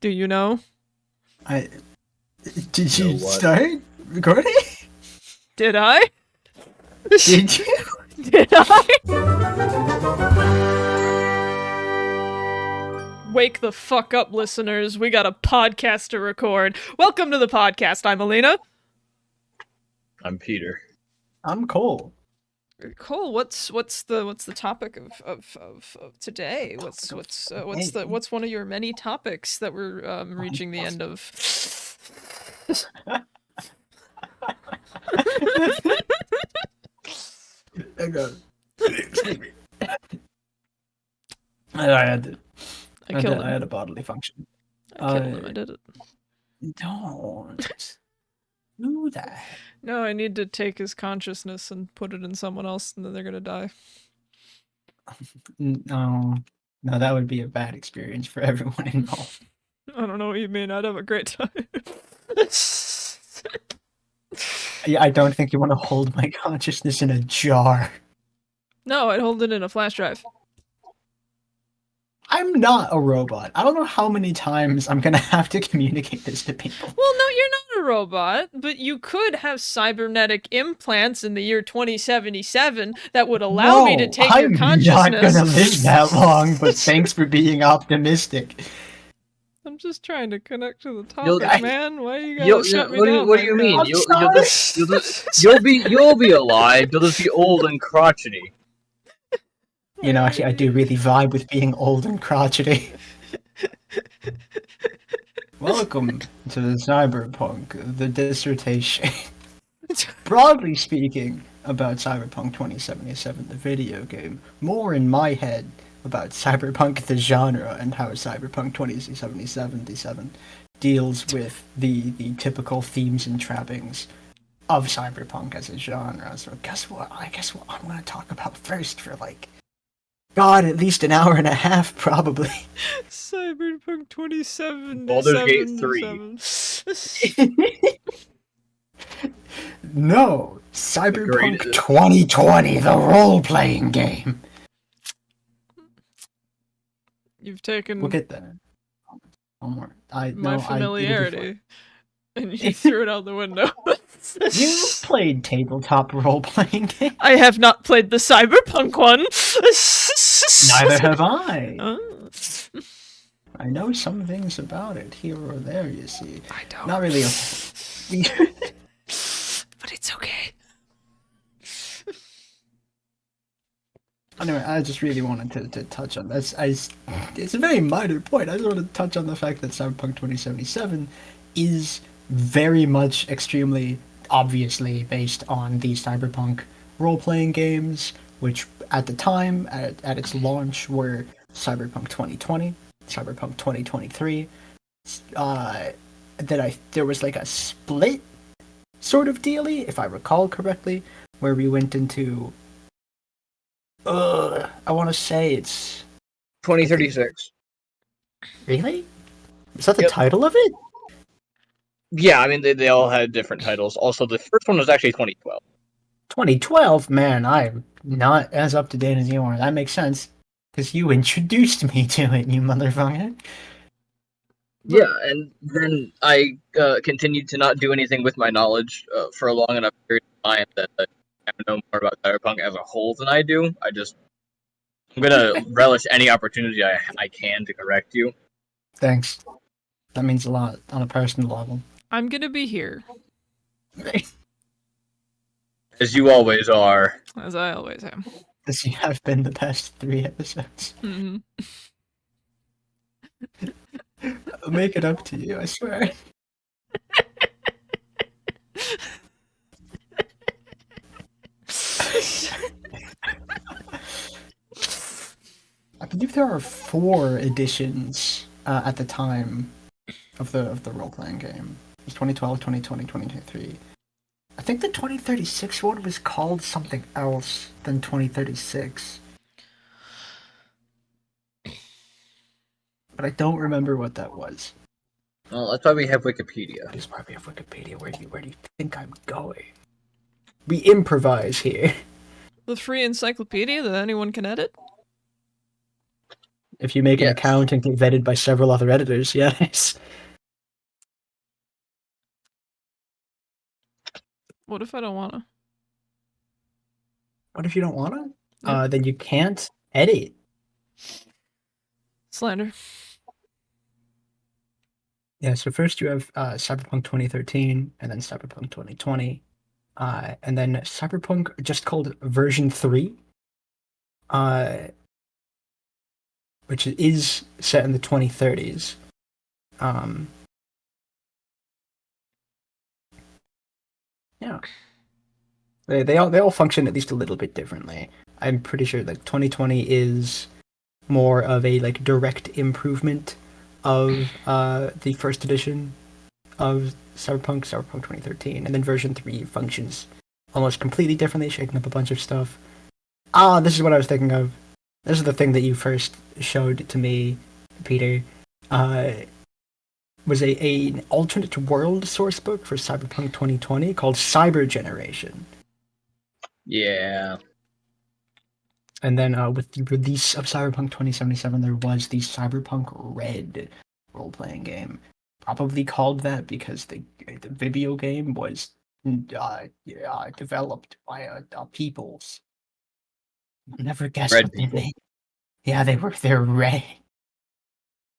Do you know? I did You know you what? start recording? Did I? Did you? Did I? Wake the fuck up, listeners. We got a podcast to record. Welcome to the podcast. I'm Alina. I'm Peter. I'm Cole. Cole, what's the topic of today? What's one of your many topics that we're reaching the end of? Hang on. I had I killed him. I had a bodily function. I killed him. I did it. Don't do that. No, I need to take his consciousness and put it in someone else, and then they're gonna die. No, that would be a bad experience for everyone involved. I don't know what you mean. I'd have a great time. Yeah, I don't think you want to hold my consciousness in a jar. No, I'd hold it in a flash drive. I'm not a robot. I don't know how many times I'm gonna have to communicate this to people. Well, no, you're not a robot, but you could have cybernetic implants in the year 2077 that would allow me to take your consciousness. I'm not gonna live that long, but thanks for being optimistic. I'm just trying to connect to the topic, man. Why you gotta shut me what down? do you mean? I'm You'll be alive. You'll just be old and crotchety. You know, actually, I do really vibe with being old and crotchety. Welcome to the Cyberpunk, the dissertation. Broadly speaking, about Cyberpunk 2077, the video game. More in my head about Cyberpunk, the genre, and how Cyberpunk 2077 deals with the typical themes and trappings of Cyberpunk as a genre. So guess what? I guess what I'm going to talk about first for God, at least an hour and a half, probably. Cyberpunk 2077. Baldur's Gate 3. No, Cyberpunk 2020, the role-playing game. You've taken We'll get there. One more. my familiarity, and you threw it out the window. You played tabletop role-playing games? I have not played the Cyberpunk one. Neither have I. Oh. I know some things about it, here or there, you see. I don't. Not really. But it's okay. Anyway, I just really wanted to touch on this. It's a very minor point. I just want to touch on the fact that Cyberpunk 2077 is very much extremely obviously based on the Cyberpunk role-playing games, which at the time, at its launch, were Cyberpunk 2020, Cyberpunk 2023. There was like a split sort of dealy, if I recall correctly, where we went into I want to say it's 2036. Really? Is that the Yep. title of it? Yeah, I mean they all had different titles. Also, the first one was actually 2012. 2012? Man, I'm not as up to date as you are. That makes sense. Because you introduced me to it, you motherfucker. Yeah, and then I continued to not do anything with my knowledge for a long enough period of time that I know more about Cyberpunk as a whole than I do. I'm gonna relish any opportunity I can to correct you. Thanks. That means a lot on a personal level. I'm gonna be here, As you always are. as I always am. As you have been the past 3 episodes. Mm-hmm. I'll make it up to you, I swear. I believe there are 4 editions at the time of the role-playing game. It was 2012, 2020, 2023. I think the 2036 one was called something else than 2036. But I don't remember what that was. Well, that's why we have Wikipedia. That is why we have Wikipedia. Where do you think I'm going? We improvise here. The free encyclopedia that anyone can edit. If you make an Yes. account and get vetted by several other editors, yes. What if I don't wanna? What if you don't want to? Yep. Then you can't edit. Slander. Yeah, so first you have Cyberpunk 2013, and then Cyberpunk 2020, and then Cyberpunk just called version 3, which is set in the 2030s. Yeah. They all function at least a little bit differently. I'm pretty sure like 2020 is more of a like direct improvement of the first edition of Cyberpunk 2013, and then version 3 functions almost completely differently, shaking up a bunch of stuff. This is what I was thinking of. This is the thing that you first showed to me, Peter. Was an alternate world source book for Cyberpunk 2020 called Cyber Generation. Yeah. And then with the release of Cyberpunk 2077, there was the Cyberpunk Red role-playing game, probably called that because the video game was developed by a peoples. I'll never guess Red what their people. name. Yeah, they're red.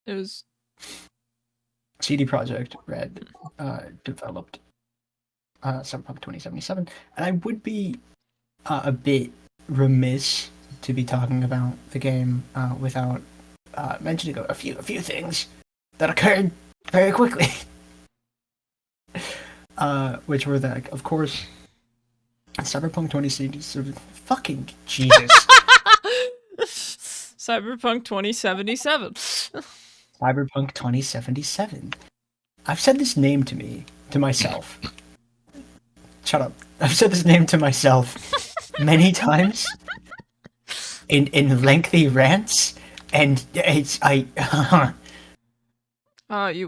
It was CD Projekt Red developed Cyberpunk 2077, and I would be a bit remiss to be talking about the game without mentioning a few things that occurred very quickly. Which were that, of course, Cyberpunk 2077. Fucking Jesus. Cyberpunk 2077. Cyberpunk 2077. I've said this name to myself. Shut up. I've said this name to myself many times in lengthy rants, and You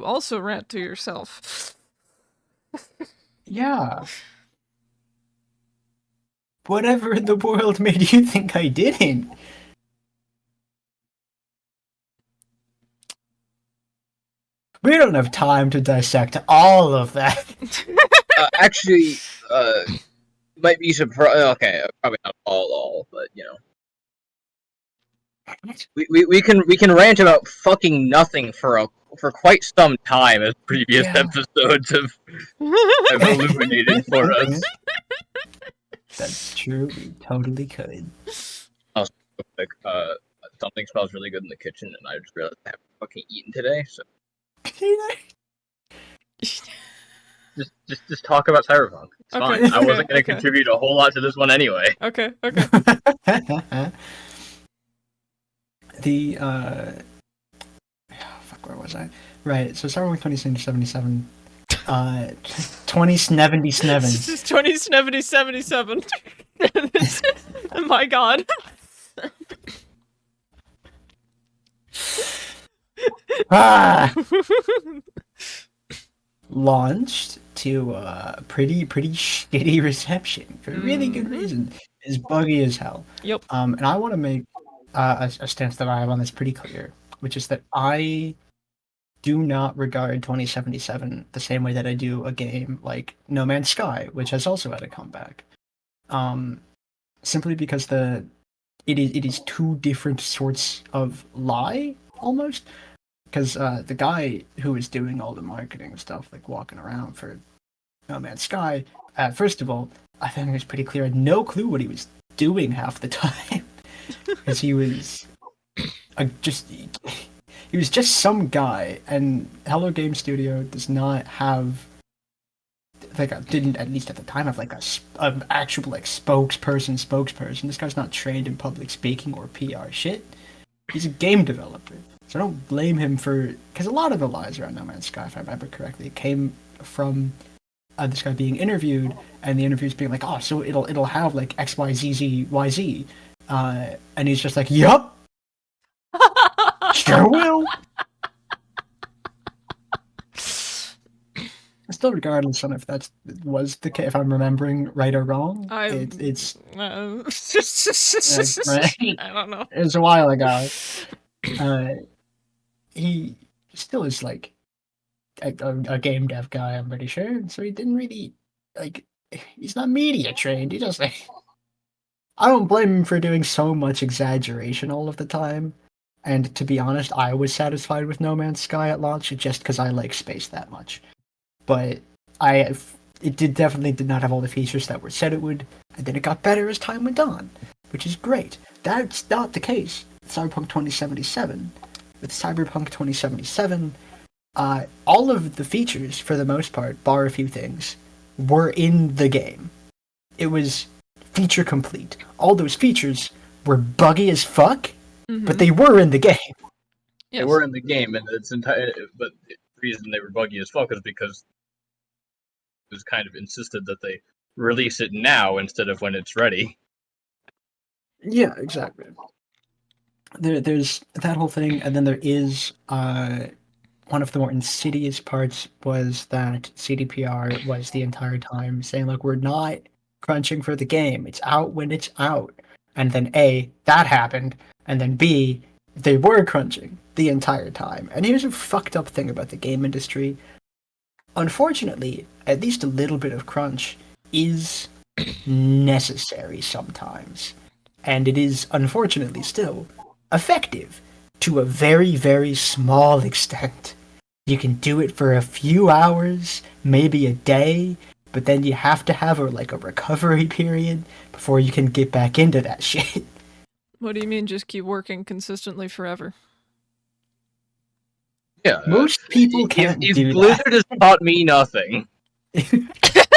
also rant to yourself. yeah. Whatever in the world made you think I didn't? We don't have time to dissect all of that. Actually, might be surprised. Okay, probably not all, but you know, we can rant about fucking nothing for quite some time, as previous episodes have illuminated for us. That's true. We totally could. Also, like, something smells really good in the kitchen, and I just realized I haven't fucking eaten today. So just talk about Cyberpunk. It's fine. I wasn't going to contribute a whole lot to this one anyway. Okay. The fuck, where was I? Right, so Cyberpunk 2077, 2077. This is 2077. My god. Launched to pretty shitty reception for really good reason. It's buggy as hell. Yep. And I want to make a stance that I have on this pretty clear, which is that I do not regard 2077 the same way that I do a game like No Man's Sky, which has also had a comeback. Simply because it is two different sorts of lie almost. Because the guy who was doing all the marketing stuff, like walking around for No Man's Sky, first of all, I think it was pretty clear, I had no clue what he was doing half the time. Because he was he was just some guy, and Hello Game Studio does not have, didn't, at least at the time, have like an actual like spokesperson. This guy's not trained in public speaking or PR shit. He's a game developer. So I don't blame him because a lot of the lies around No Man's Sky, if I remember correctly, came from this guy being interviewed, and the interviews being like, "Oh, so it'll have like X, Y, Z, Z, Y, Z," and he's just like, "Yup, sure will." Still, regardless on if that was the case, if I'm remembering right or wrong, it's I don't know. it was a while ago. uh, he still is like a game dev guy, I'm pretty sure. So he didn't really like. He's not media trained. He just like. I don't blame him for doing so much exaggeration all of the time. And to be honest, I was satisfied with No Man's Sky at launch just because I like space that much. But I, it definitely did not have all the features that were said it would, and then it got better as time went on, which is great. That's not the case with Cyberpunk 2077. With Cyberpunk 2077, all of the features, for the most part, bar a few things, were in the game. It was feature complete. All those features were buggy as fuck, but they were in the game. Yes. They were in the game, and it's entire. But the reason they were buggy as fuck is because it was kind of insisted that they release it now instead of when it's ready. Yeah, exactly. There's that whole thing, and then there is one of the more insidious parts was that CDPR was the entire time saying, "Look, we're not crunching for the game. It's out when it's out." And then A, that happened, and then B, they were crunching the entire time. And here's a fucked up thing about the game industry. Unfortunately, at least a little bit of crunch is necessary sometimes. And it is, unfortunately, still effective to a very, very small extent. You can do it for a few hours, maybe a day, but then you have to have a recovery period before you can get back into that shit. What do you mean just keep working consistently forever? Yeah, Most people can't if do Blizzard has taught me nothing, that.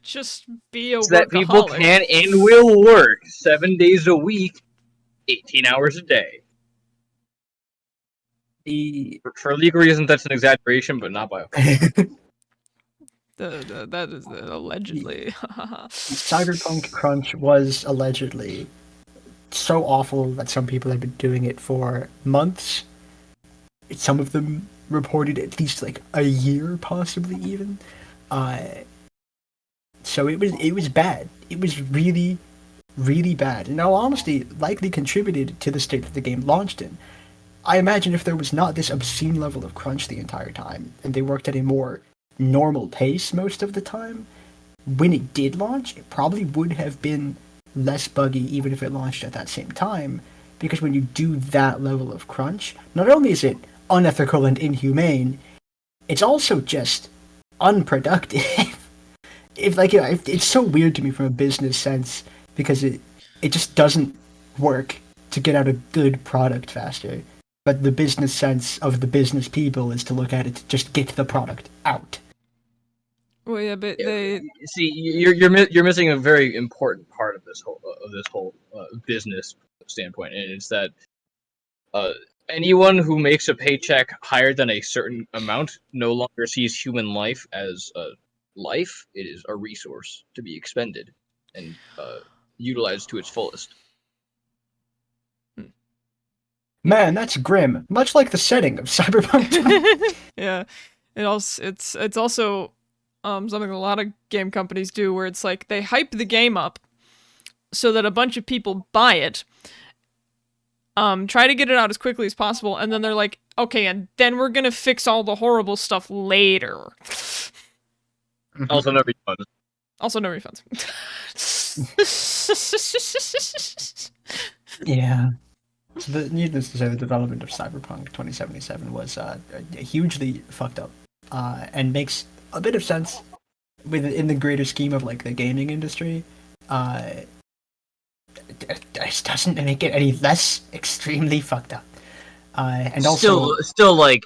Just be a it's that people workaholic. can and will work 7 days a week, 18 hours a day. For legal reasons, that's an exaggeration, but not by a That is allegedly. Cyberpunk crunch was allegedly so awful that some people had been doing it for months. Some of them reported at least like a year, possibly even. So it was bad. It was really, really bad. And in all honesty, likely contributed to the state that the game launched in. I imagine if there was not this obscene level of crunch the entire time, and they worked at a more normal pace most of the time, when it did launch, it probably would have been less buggy even if it launched at that same time. Because when you do that level of crunch, not only is it unethical and inhumane, it's also just unproductive. It's so weird to me from a business sense because it just doesn't work to get out a good product faster. But the business sense of the business people is to look at it to just get the product out. Well, yeah, but they see you're missing a very important part of this whole business standpoint, and it's that anyone who makes a paycheck higher than a certain amount no longer sees human life as a life. It is a resource to be expended and utilized to its fullest. Man, that's grim. Much like the setting of Cyberpunk. Yeah, it's also something a lot of game companies do, where it's like they hype the game up so that a bunch of people buy it, try to get it out as quickly as possible, and then they're like, okay, and then we're gonna fix all the horrible stuff later. Also, no refunds. Also, no refunds. Yeah. So needless to say, the development of Cyberpunk 2077 was hugely fucked up, and makes a bit of sense in the greater scheme of like the gaming industry. It just doesn't make it any less extremely fucked up. And also, still like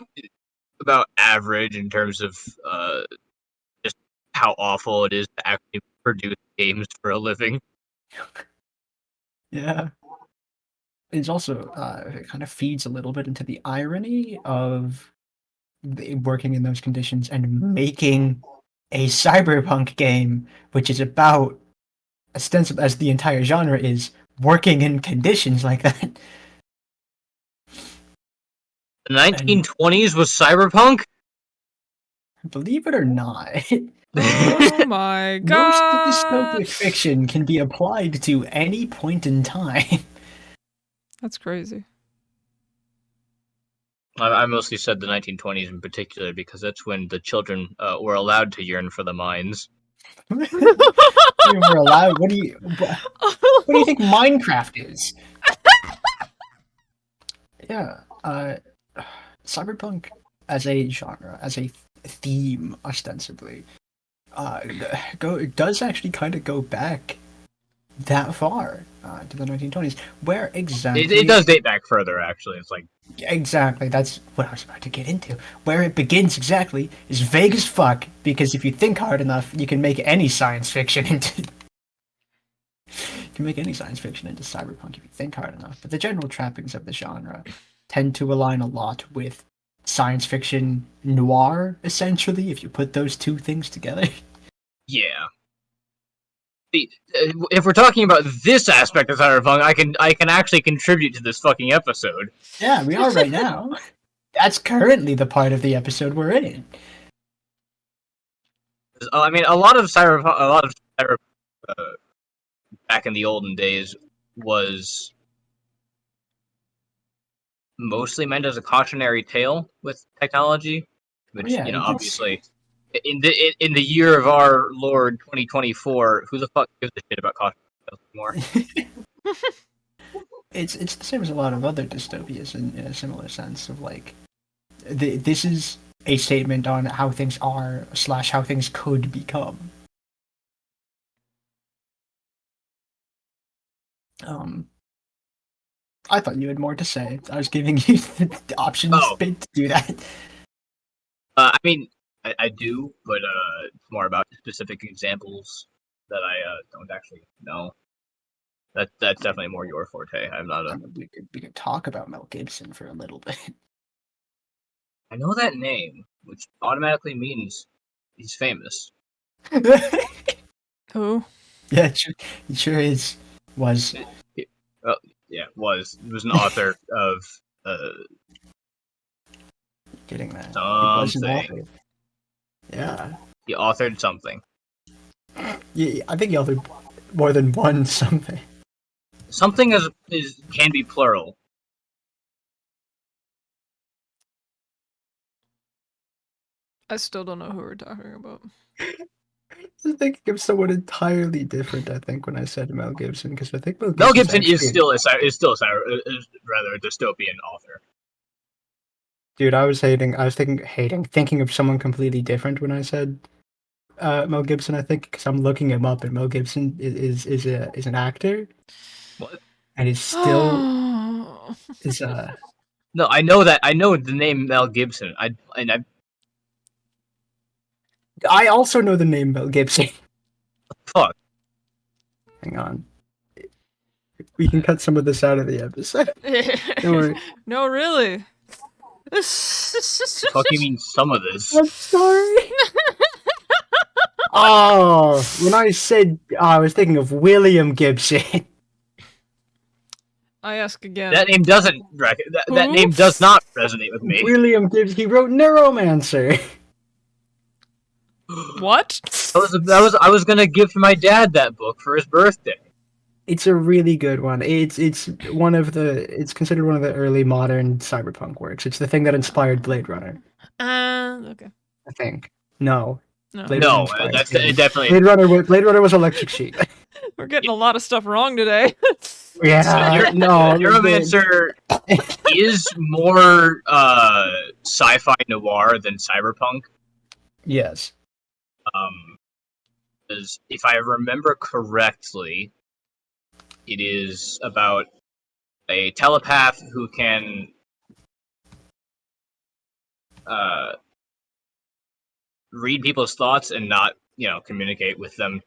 about average in terms of just how awful it is to actually produce games for a living. yeah. It's also it kind of feeds a little bit into the irony of working in those conditions and making a cyberpunk game, which is about ostensibly, as the entire genre is, working in conditions like that. The 1920s was Cyberpunk? Believe it or not, Oh my most god! dystopic fiction can be applied to any point in time. That's crazy. I mostly said the 1920s in particular because that's when the children were allowed to yearn for the mines. We were allowed. What do you think Minecraft is? Yeah, cyberpunk as a genre, as a theme, ostensibly, it does actually kind of go back that far to the 1920s. Where exactly? It does date back further, actually. It's like Exactly, that's what I was about to get into. Where it begins exactly is vague as fuck, because if you think hard enough, you can make any science fiction into. You can make any science fiction into cyberpunk if you think hard enough. But the general trappings of the genre tend to align a lot with science fiction noir, essentially, if you put those two things together. yeah. If we're talking about this aspect of cyberpunk, I can actually contribute to this fucking episode. Yeah, we are right now. That's currently the part of the episode we're in. I mean, a lot of cyberpunk back in the olden days was mostly meant as a cautionary tale with technology, which Yeah, obviously in the year of our Lord 2024, who the fuck gives a shit about cautionary tales anymore? it's the same as a lot of other dystopias in a similar sense of like this is a statement on how things are / how things could become. I thought you had more to say. I was giving you the options to do that. I mean, I do, but it's more about specific examples that I don't actually know. That's definitely more your forte. I'm not a. We could talk about Mel Gibson for a little bit. I know that name, which automatically means he's famous. Who? Yeah, it sure is. Was. Yeah, was. He was an author of Getting that. something. Yeah. He authored something. Yeah, I think he authored more than one something. Something can be plural. I still don't know who we're talking about. I was thinking of someone entirely different. I think when I said Mel Gibson, because I think Mel Gibson is still a rather a dystopian author. Dude, I was thinking of someone completely different when I said Mel Gibson. I think because I'm looking him up, and Mel Gibson is an actor. What? And he's still is No, I know that. I know the name Mel Gibson. I also know the name Mel Gibson. Fuck. Hang on. We can cut some of this out of the episode. Don't worry. No, really. Fuck you mean some of this? I'm sorry. Oh, when I said I was thinking of William Gibson. I ask again. That name doesn't that name does not resonate with me. William Gibson. He wrote Neuromancer. What? I was gonna give my dad that book for his birthday. It's a really good one. It's considered one of the early modern cyberpunk works. It's the thing that inspired Blade Runner. Okay. I think. No. That's definitely Blade Runner was Electric Sheep. We're getting a lot of stuff wrong today. Yeah, Neuromancer is more sci-fi noir than cyberpunk. Yes. Because if I remember correctly, it is about a telepath who can read people's thoughts and not, communicate with them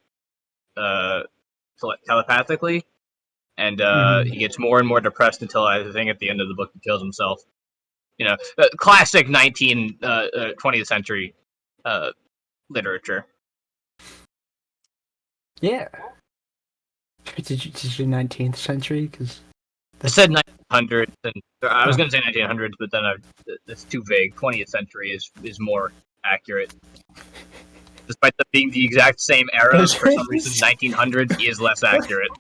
telepathically. And he gets more and more depressed until I think at the end of the book he kills himself. Classic 20th century literature. Yeah. Did you 19th century? Because I said 1900s, and I was going to say 1900s, but then that's too vague. 20th century is more accurate. Despite them being the exact same era, for some reason 1900s is less accurate.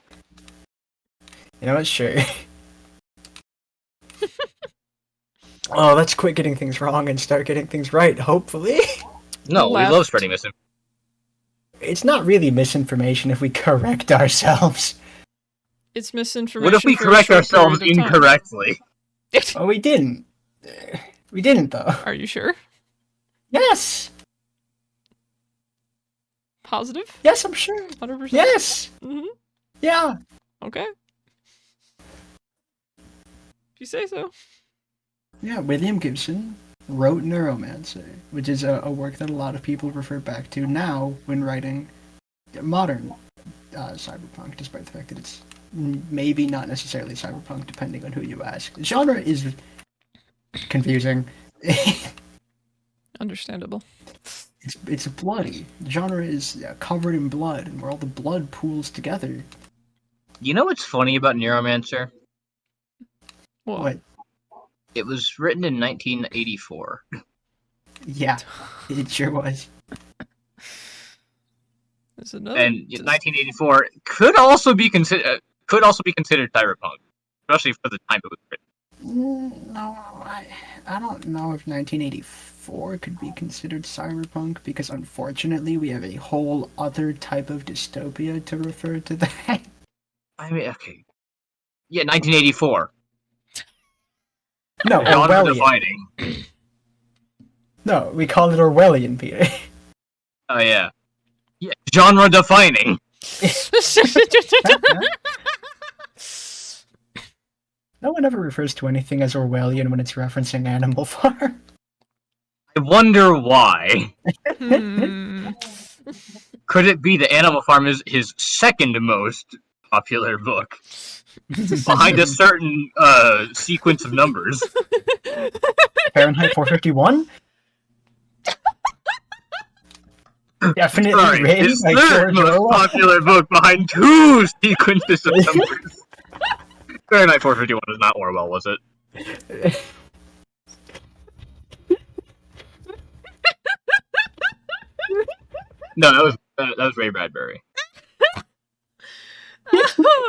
You know what? Sure. Oh, let's quit getting things wrong and start getting things right, hopefully. No, we love Left. spreading misinformation. It's not really misinformation if we correct ourselves. It's misinformation. What if we for a correct short ourselves period of time. incorrectly? Oh, we didn't. We didn't, though. Are you sure? Yes! Positive? Yes, I'm sure. 100%? Yes! Mm-hmm. Yeah. Okay. If you say so. Yeah, William Gibson wrote Neuromancer, which is a work that a lot of people refer back to now when writing modern cyberpunk, despite the fact that it's maybe not necessarily cyberpunk, depending on who you ask. The genre is confusing. Understandable. It's bloody. The genre is covered in blood, and where all the blood pools together. You know what's funny about Neuromancer? What? It was written in 1984. Yeah, it sure was. There's another. And 1984 could also be considered cyberpunk, especially for the time it was written. No, I don't know if 1984 could be considered cyberpunk, because unfortunately we have a whole other type of dystopia to refer to that. I mean, okay. Yeah, 1984. No, Genre Orwellian. defining. No, we call it Orwellian, Peter. Oh, yeah. Yeah, genre defining. No one ever refers to anything as Orwellian when it's referencing Animal Farm. I wonder why. Hmm. Could it be that Animal Farm is his second most popular book? Behind a certain sequence of numbers. Fahrenheit 451? Definitely Sorry, Ray his by third George most Orwell. popular book behind two sequences of numbers. Fahrenheit 451 is not Orwell, was it? No, that was Ray Bradbury.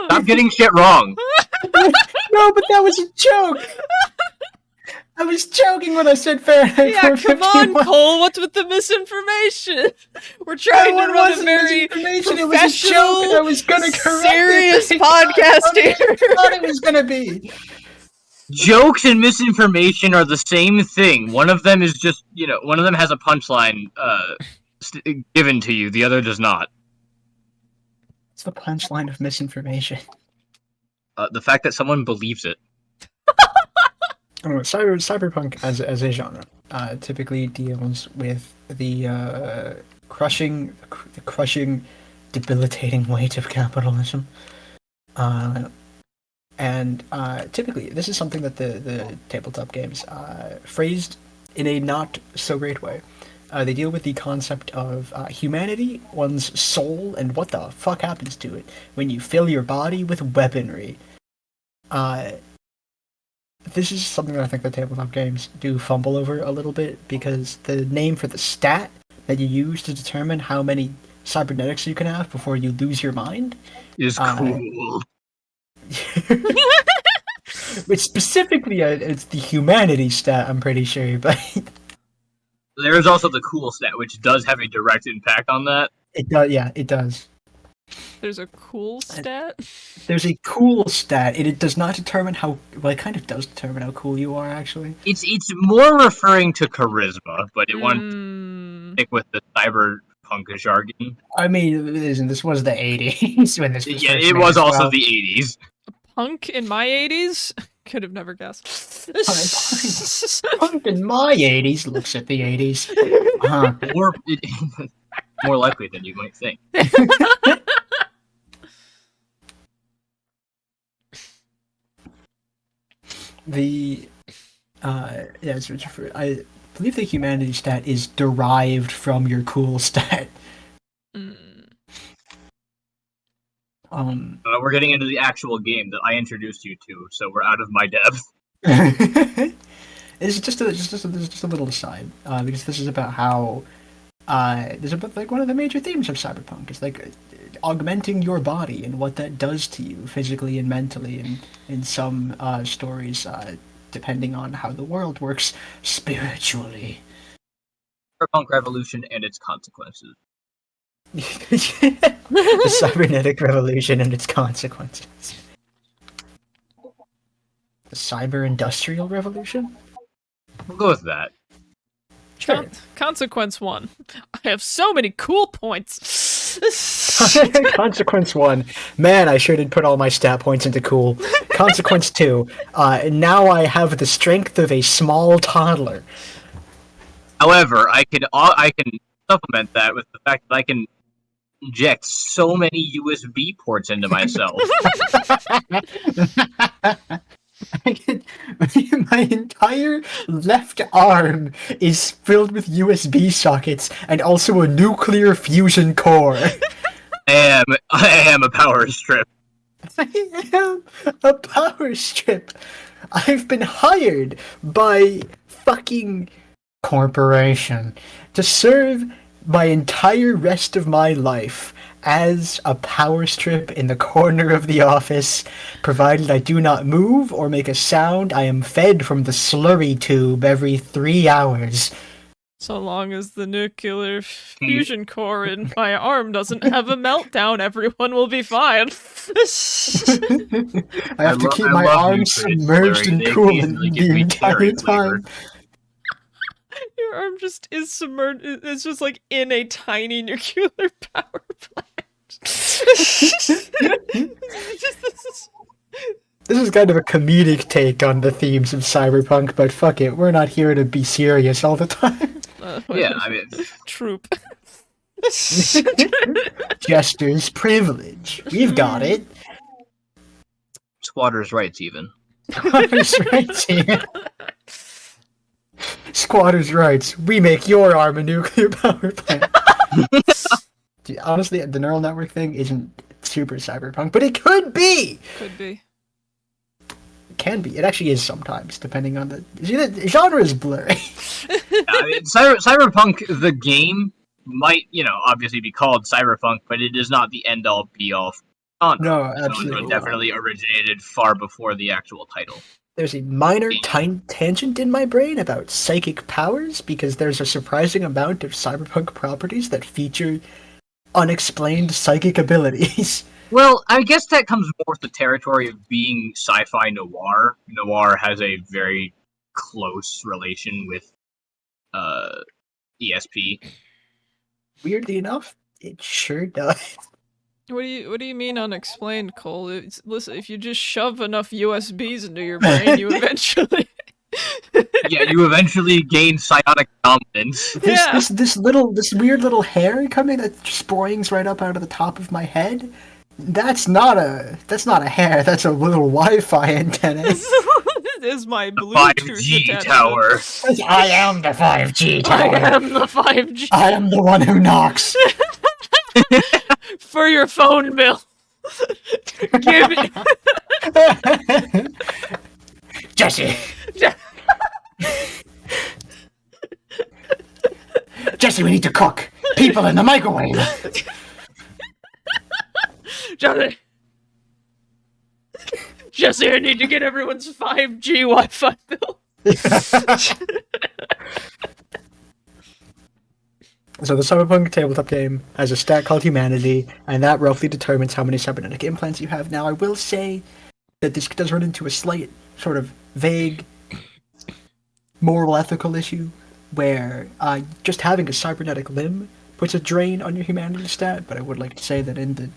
Stop getting shit wrong. No, but that was a joke! I was joking when I said Fahrenheit Yeah, come 451. on, Cole. What's with the misinformation? We're trying to That one run a wasn't very misinformation, it was a joke, and I was gonna correct serious it. podcast here. I thought it was gonna be. Jokes and misinformation are the same thing. One of them is just, one of them has a punchline given to you. The other does not. It's the punchline of misinformation. The fact that someone believes it. Cyberpunk as a genre typically deals with the crushing, debilitating weight of capitalism. And typically, this is something that the tabletop games phrased in a not so great way. They deal with the concept of humanity, one's soul, and what the fuck happens to it when you fill your body with weaponry. This is something that I think the tabletop games do fumble over a little bit, because the name for the stat that you use to determine how many cybernetics you can have before you lose your mind Is cool. Which specifically, it's the humanity stat, I'm pretty sure, but There is also the cool stat, which does have a direct impact on that. it does. Yeah, it does. There's a cool stat. There's a cool stat, and it does not determine how. Well, it kind of does determine how cool you are, actually. It's more referring to charisma, but it wants to Mm. stick with the cyberpunk jargon. I mean, listen, this was the 80s when this was Yeah, first it made was as also well. the 80s. Punk in my 80s? Could have never guessed. Punk in my 80s looks at the 80s. Or more likely than you might think. The it's I believe the humanity stat is derived from your cool stat. Mm. We're getting into the actual game that I introduced you to, so we're out of my depth. It's just a little aside, because this is about how this is about like one of the major themes of cyberpunk. It's like augmenting your body and what that does to you physically and mentally, and in some stories depending on how the world works spiritually. Cyberpunk Revolution and its consequences. The cybernetic revolution and its consequences. The cyber-industrial revolution? We'll go with that. Sure. Consequence 1. I have so many cool points. Consequence 1. Man, I sure did put all my stat points into cool. Consequence 2. Now I have the strength of a small toddler. However, I can supplement that with the fact that I can inject so many USB ports into myself. My entire left arm is filled with USB sockets and also a nuclear fusion core. I am a power strip. I am a power strip. I've been hired by fucking corporation to serve my entire rest of my life as a power strip in the corner of the office. Provided I do not move or make a sound, I am fed from the slurry tube every 3 hours. So long as the nuclear fusion core in my arm doesn't have a meltdown, everyone will be fine. I have to keep my arms submerged in coolant the entire time. Your arm just is submerged. It's just like in a tiny nuclear power plant. This is kind of a comedic take on the themes of Cyberpunk, but fuck it, we're not here to be serious all the time. Yeah, I mean... Trope. Jester's privilege. We've got it. Squatters' rights, even. Squatters' rights here. Squatters' rights. We make your arm a nuclear power plant. Honestly, the neural network thing isn't super cyberpunk, but it could be! Could be. It can be. It actually is sometimes, depending on the genre is blurry. I mean, Cyberpunk, the game, might, obviously be called Cyberpunk, but it is not the end-all, be-all. No, absolutely. It definitely originated far before the actual title. There's a minor tangent in my brain about psychic powers, because there's a surprising amount of cyberpunk properties that feature unexplained psychic abilities. Well, I guess that comes more with the territory of being sci-fi noir. Noir has a very close relation with ESP. Weirdly enough, it sure does. What do you mean unexplained, Cole? Listen, if you just shove enough USBs into your brain, you eventually you eventually gain psionic dominance. This weird little hair coming that springs right up out of the top of my head. That's not a hair. That's a little Wi-Fi antenna. It is my Bluetooth 5G tower. I am the 5G tower. I am the 5G. I am the one who knocks. For your phone bill. Give it. Jesse. Jesse, we need to cook. People in the microwave. Jesse, I need to get everyone's 5G Wi-Fi bill. So the Cyberpunk tabletop game has a stat called Humanity, and that roughly determines how many cybernetic implants you have. Now, I will say that this does run into a slight, sort of vague, moral ethical issue, where just having a cybernetic limb puts a drain on your Humanity stat, but I would like to say that in the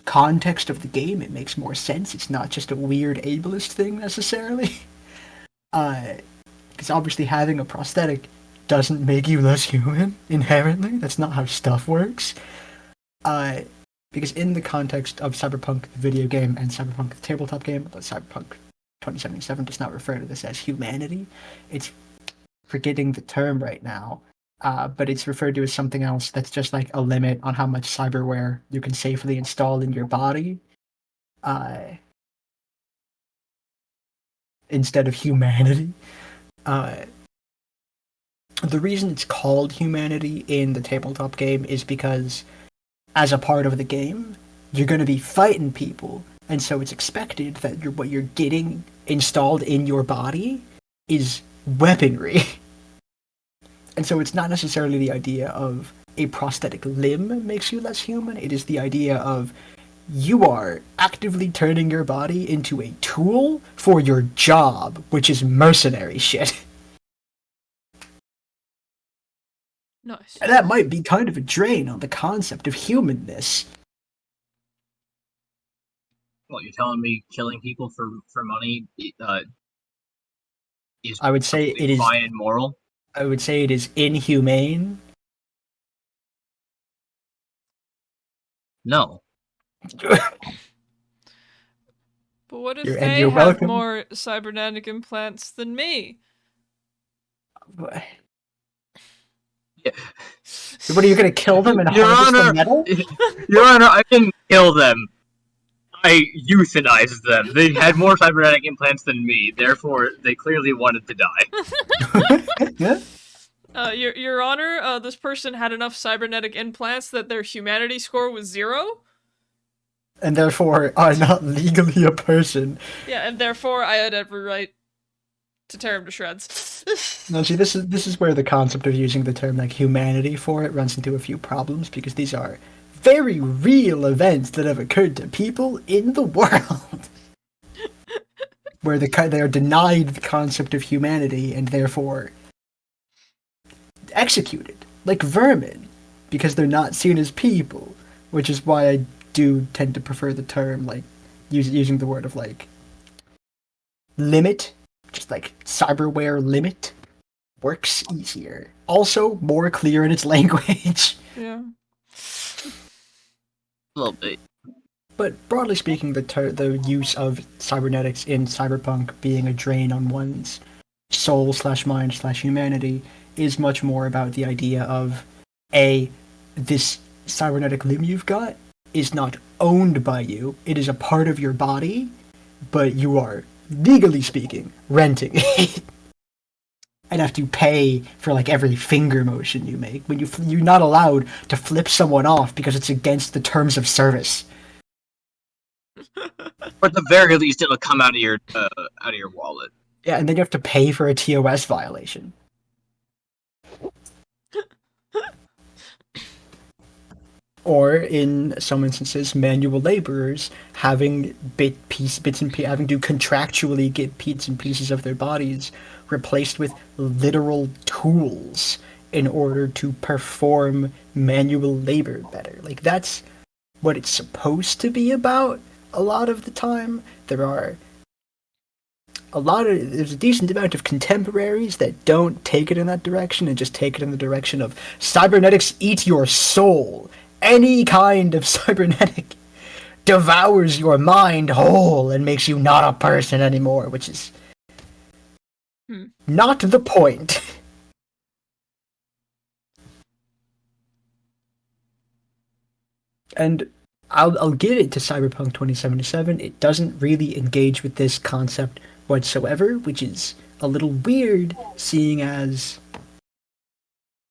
context of the game, it makes more sense. It's not just a weird ableist thing, necessarily. Because obviously having a prosthetic doesn't make you less human, inherently. That's not how stuff works. Because in the context of Cyberpunk, the video game, and Cyberpunk, the tabletop game, but Cyberpunk 2077 does not refer to this as humanity. It's forgetting the term right now, but it's referred to as something else that's just like a limit on how much cyberware you can safely install in your body. Instead of humanity. The reason it's called Humanity in the tabletop game is because, as a part of the game, you're going to be fighting people, and so it's expected that what you're getting installed in your body is weaponry. And so it's not necessarily the idea of a prosthetic limb makes you less human, it is the idea of you are actively turning your body into a tool for your job, which is mercenary shit. Nice. And that might be kind of a drain on the concept of humanness. Well, you're telling me killing people for money is I would say it is fine and moral? I would say it is inhumane. But No. what if You're they have welcome. more cybernetic implants than me? Yeah. What are you gonna kill them and Your harvest Honor, the metal? Your Honor, I didn't kill them. I euthanized them. They had more cybernetic implants than me, therefore they clearly wanted to die. Yeah. Your Honor, this person had enough cybernetic implants that their humanity score was 0. And therefore are not legally a person. Yeah, and therefore I had every right to tear him to shreds. No, see, this is where the concept of using the term like humanity for it runs into a few problems, because these are very real events that have occurred to people in the world. Where they are denied the concept of humanity and therefore executed like vermin because they're not seen as people, which is why I do tend to prefer the term like using the word of like limit, just like cyberware limit works easier. Also more clear in its language. Yeah. A little bit. But broadly speaking, the use of cybernetics in Cyberpunk being a drain on one's soul / mind / humanity is much more about the idea of this cybernetic limb you've got is not owned by you. It is a part of your body, but you are, legally speaking, renting it. And have to pay for like every finger motion you make. When you're not allowed to flip someone off because it's against the terms of service. Or at the very least, it'll come out of your wallet. Yeah, and then you have to pay for a TOS violation. Or in some instances, manual laborers having having to contractually get bits and pieces of their bodies replaced with literal tools in order to perform manual labor better. Like, that's what it's supposed to be about a lot of the time. There's a decent amount of contemporaries that don't take it in that direction and just take it in the direction of cybernetics eat your soul. Any kind of cybernetic devours your mind whole and makes you not a person anymore, which is not the point. And I'll give it to Cyberpunk 2077. It doesn't really engage with this concept whatsoever, which is a little weird, seeing as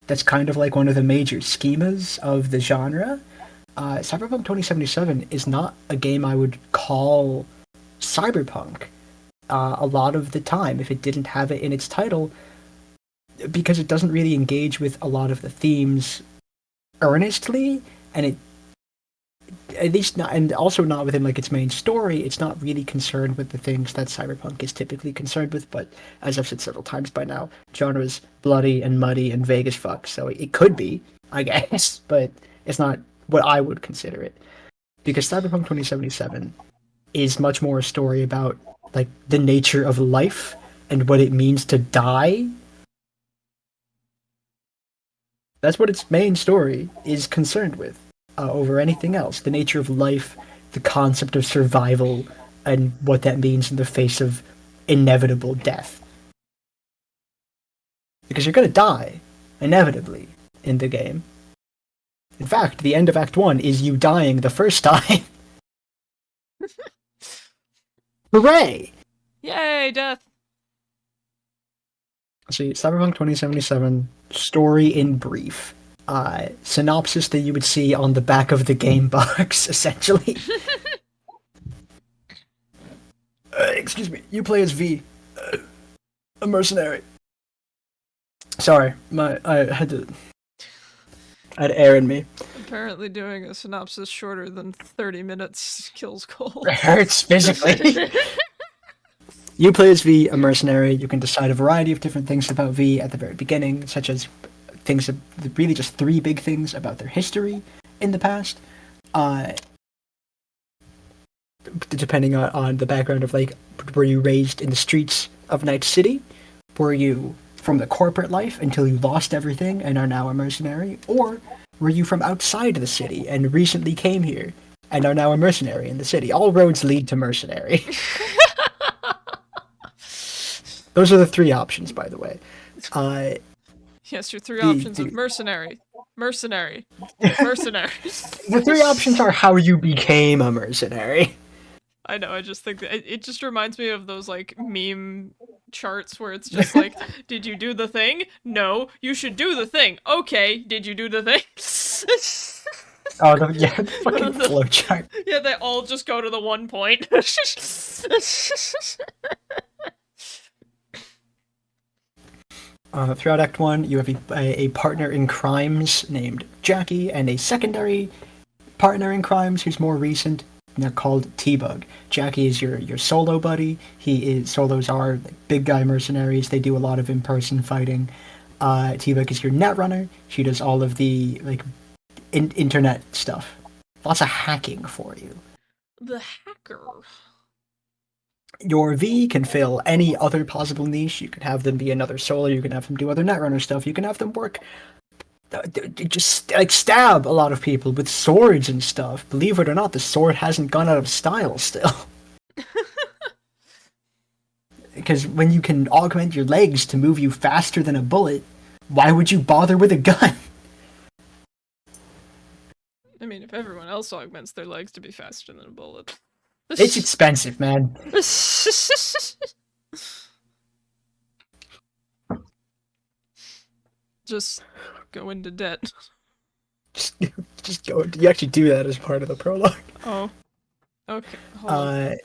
that's kind of like one of the major schemas of the genre. Cyberpunk 2077 is not a game I would call cyberpunk a lot of the time if it didn't have it in its title, because it doesn't really engage with a lot of the themes earnestly, and it at least not, and also not within like its main story. It's not really concerned with the things that cyberpunk is typically concerned with. But as I've said several times by now, genre is bloody and muddy and vague as fuck. So it could be, I guess, but it's not what I would consider it, because Cyberpunk 2077 is much more a story about like the nature of life and what it means to die. That's what its main story is concerned with. Over anything else, the nature of life, the concept of survival, and what that means in the face of inevitable death. Because you're gonna die, inevitably, in the game. In fact, the end of Act 1 is you dying the first time. Hooray! Yay, death! See, Cyberpunk 2077, story in brief. Synopsis that you would see on the back of the game box, essentially. Excuse me, you play as V. A mercenary. Sorry, I had air in me. Apparently doing a synopsis shorter than 30 minutes kills Cole. It hurts physically. You play as V, a mercenary. You can decide a variety of different things about V at the very beginning, such as things, really just 3 big things about their history in the past. Depending on the background of, like, were you raised in the streets of Night City? Were you from the corporate life until you lost everything and are now a mercenary? Or were you from outside the city and recently came here and are now a mercenary in the city? All roads lead to mercenary. Those are the 3 options, by the way. Yes, your 3 options of mercenary, mercenary, mercenary. The 3 options are how you became a mercenary. I know, I just think that it just reminds me of those, like, meme charts where it's just like, did you do the thing? No, you should do the thing. Okay, did you do the thing? Oh, the fucking flowchart. Yeah, they all just go to the one point. Throughout Act 1, you have a partner in crimes named Jackie, and a secondary partner in crimes who's more recent, and they're called T-Bug. Jackie is your solo buddy. Solos are, like, big guy mercenaries. They do a lot of in-person fighting. T-Bug is your netrunner. She does all of the, like, internet stuff. Lots of hacking for you. The hacker. Your V can fill any other possible niche. You can have them be another solo. You can have them do other netrunner stuff. You can have them work, just, like, stab a lot of people with swords and stuff. Believe it or not, the sword hasn't gone out of style still. Because when you can augment your legs to move you faster than a bullet, why would you bother with a gun? I mean, if everyone else augments their legs to be faster than a bullet. It's expensive, man. Just go into debt. Just go. You actually do that as part of the prologue. Oh. Okay. Hold on.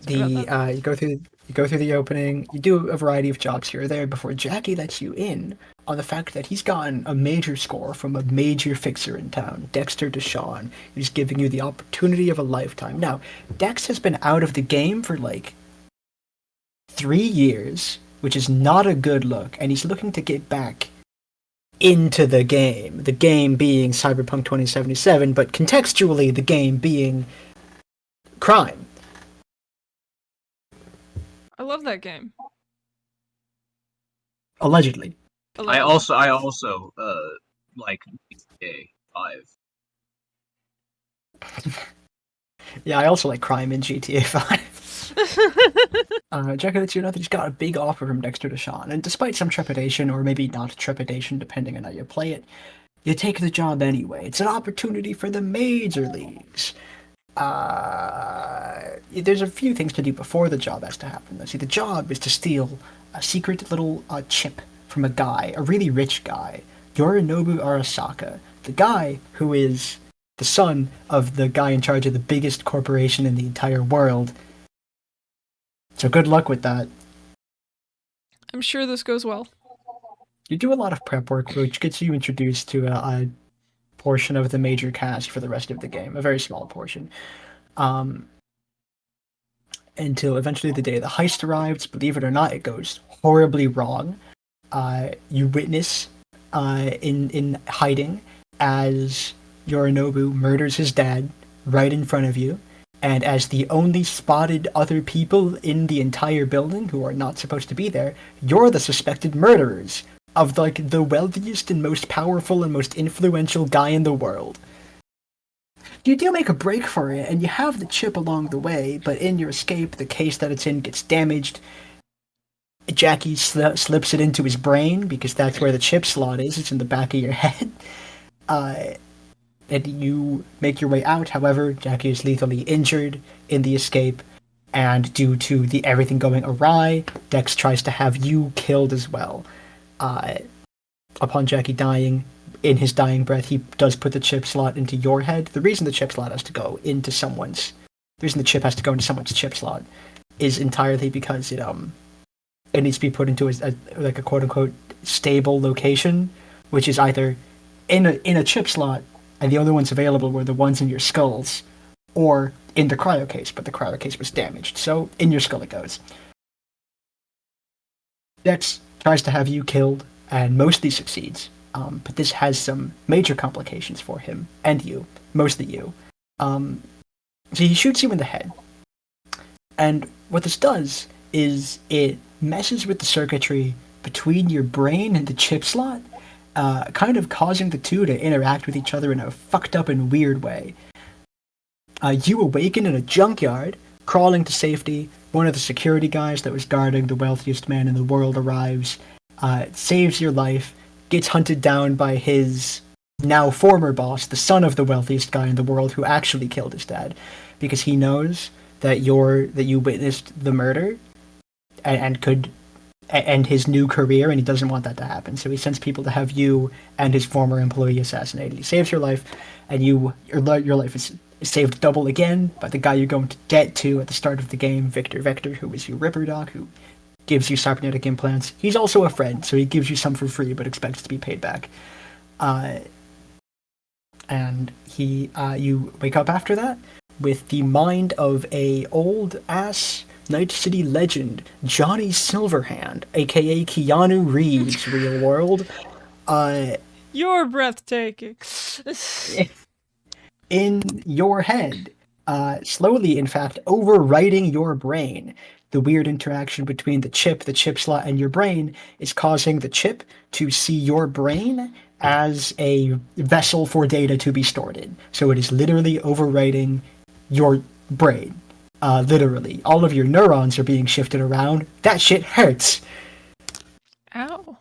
You go through the opening. You do a variety of jobs here or there before Jackie lets you in on the fact that he's gotten a major score from a major fixer in town, Dexter Deshawn, who's giving you the opportunity of a lifetime. Now, Dex has been out of the game for, like, 3 years, which is not a good look, and he's looking to get back into the game. The game being Cyberpunk 2077, but contextually the game being crime. I love that game. Allegedly. I also like GTA 5. Yeah, I also like crime in GTA 5. Jackie lets you know that he's got a big offer from Dexter Deshawn, and despite some trepidation, or maybe not trepidation, depending on how you play it, you take the job anyway. It's an opportunity for the major leagues. There's a few things to do before the job has to happen. See, the job is to steal a secret little chip from a guy, a really rich guy, Yorinobu Arasaka, the guy who is the son of the guy in charge of the biggest corporation in the entire world. So good luck with that. I'm sure this goes well. You do a lot of prep work, which gets you introduced to a portion of the major cast for the rest of the game, a very small portion. Until eventually the day the heist arrives. Believe it or not, it goes horribly wrong. You witness in hiding as Yorinobu murders his dad right in front of you, and as the only spotted other people in the entire building who are not supposed to be there, you're the suspected murderers of, like, the wealthiest and most powerful and most influential guy in the world. You do make a break for it, and you have the chip along the way, but in your escape, the case that it's in gets damaged. Jackie slips it into his brain, because that's where the chip slot is. It's in the back of your head. And you make your way out. However, Jackie is lethally injured in the escape, and due to everything going awry, Dex tries to have you killed as well. Upon Jackie dying, in his dying breath, he does put the chip slot into your head. The reason the chip slot has to go into someone's, the reason the chip has to go into someone's chip slot is entirely because it needs to be put into like a quote unquote stable location, which is either in a chip slot, and the only ones available were the ones in your skulls, or in the cryo case, but the cryo case was damaged, so in your skull it goes. Dex tries to have you killed, and mostly succeeds, but this has some major complications for him, and you, mostly you. So he shoots you in the head, and what this does is it messes with the circuitry between your brain and the chip slot, kind of causing the two to interact with each other in a fucked up and weird way. You awaken in a junkyard, crawling to safety. One of the security guys that was guarding the wealthiest man in the world arrives, saves your life, gets hunted down by his now former boss, the son of the wealthiest guy in the world who actually killed his dad, because he knows that you witnessed the murder and could end his new career, and he doesn't want that to happen. So he sends people to have you and his former employee assassinated. He saves your life, and your life is saved double again by the guy you're going to get to at the start of the game, Victor Vector, who is your Ripper Doc, who gives you cybernetic implants. He's also a friend, so he gives you some for free, but expects to be paid back. And you wake up after that with the mind of a old-ass Night City legend, Johnny Silverhand, aka Keanu Reeves, real world. You're breathtaking. In your head, slowly, in fact, overwriting your brain. The weird interaction between the chip slot, and your brain is causing the chip to see your brain as a vessel for data to be stored in. So it is literally overwriting your brain. Literally. All of your neurons are being shifted around. That shit hurts. Ow.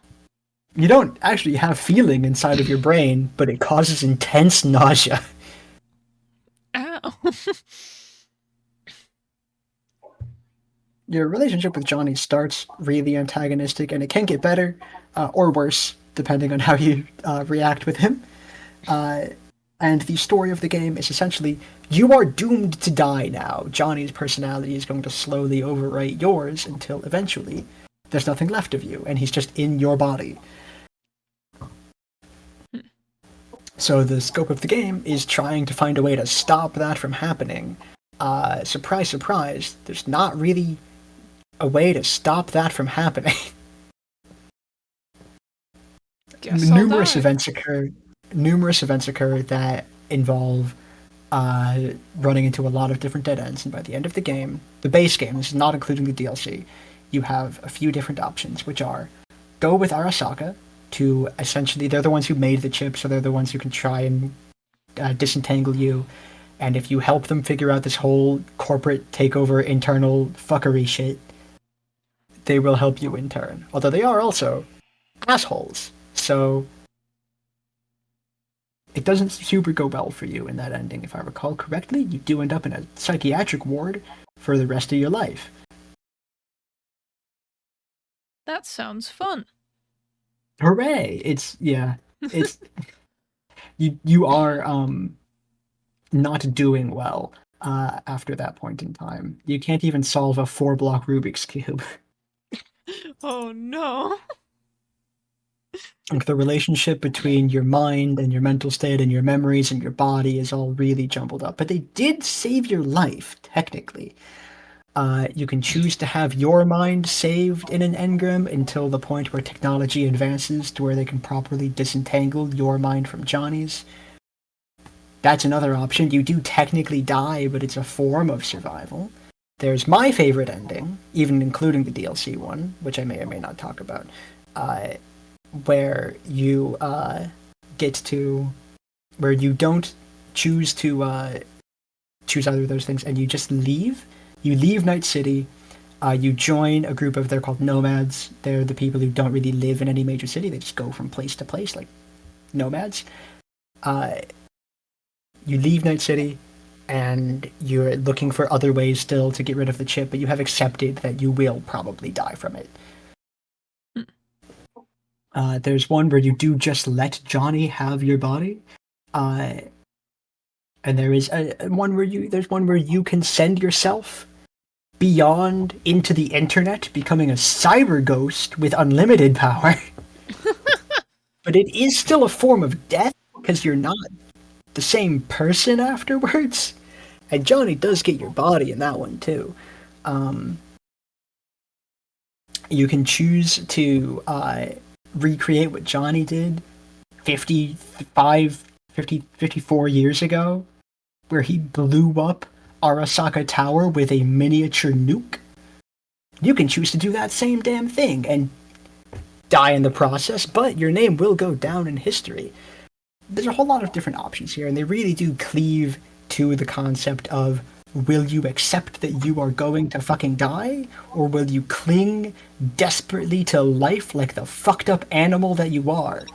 You don't actually have feeling inside of your brain, but it causes intense nausea. Ow. Your relationship with Johnny starts really antagonistic, and it can get better or worse, depending on how you react with him. And the story of the game is essentially, you are doomed to die now. Johnny's personality is going to slowly overwrite yours until eventually there's nothing left of you, and he's just in your body. So the scope of the game is trying to find a way to stop that from happening. Surprise, surprise, there's not really a way to stop that from happening. Numerous events occur that involve running into a lot of different dead ends, and by the end of the game, the base game, this is not including the DLC, you have a few different options, which are go with Arasaka to essentially, they're the ones who made the chip, so they're the ones who can try and disentangle you, and if you help them figure out this whole corporate takeover internal fuckery shit, they will help you in turn. Although they are also assholes, so it doesn't super go well for you in that ending. If I recall correctly, you do end up in a psychiatric ward for the rest of your life. That sounds fun. Hooray! It's you are not doing well after that point in time. You can't even solve a 4-block Rubik's Cube. Oh no. Like, the relationship between your mind and your mental state and your memories and your body is all really jumbled up. But they did save your life, technically. You can choose to have your mind saved in an engram until the point where technology advances to where they can properly disentangle your mind from Johnny's. That's another option. You do technically die, but it's a form of survival. There's my favorite ending, even including the DLC one, which I may or may not talk about, where you where you don't choose to choose either of those things, and you just leave. You leave Night City. You join a group they're called nomads. They're the people who don't really live in any major city. They just go from place to place, like nomads. You leave Night City, and you're looking for other ways still to get rid of the chip, but you have accepted that you will probably die from it. There's one where you do just let Johnny have your body. And there is there's one where you can send yourself beyond into the internet, becoming a cyber ghost with unlimited power. But it is still a form of death because you're not the same person afterwards. And Johnny does get your body in that one too. You can choose to recreate what Johnny did 54 years ago, where he blew up Arasaka Tower with a miniature nuke. You can choose to do that same damn thing and die in the process, but your name will go down in history. There's a whole lot of different options here, and they really do cleave to the concept of, will you accept that you are going to fucking die, or will you cling desperately to life like the fucked up animal that you are?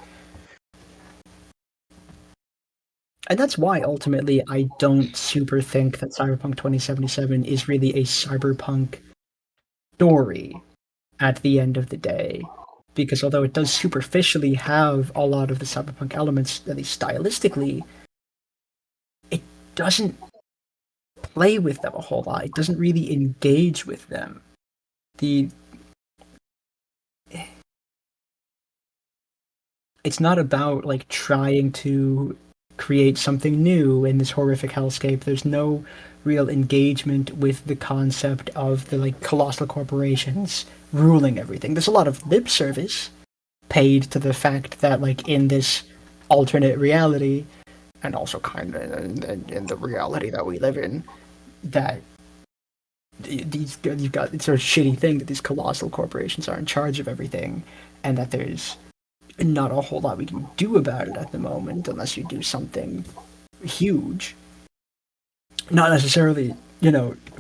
And that's why, ultimately, I don't super think that Cyberpunk 2077 is really a cyberpunk story at the end of the day. Because although it does superficially have a lot of the cyberpunk elements, at least stylistically, it doesn't play with them a whole lot. It doesn't really engage with them. It's not about like trying to create something new in this horrific hellscape. There's no real engagement with the concept of the like colossal corporations ruling everything. There's a lot of lip service paid to the fact that like in this alternate reality, and also kind of in the reality that we live in, that you've got this sort of shitty thing that these colossal corporations are in charge of everything, and that there's not a whole lot we can do about it at the moment unless you do something huge. Not necessarily,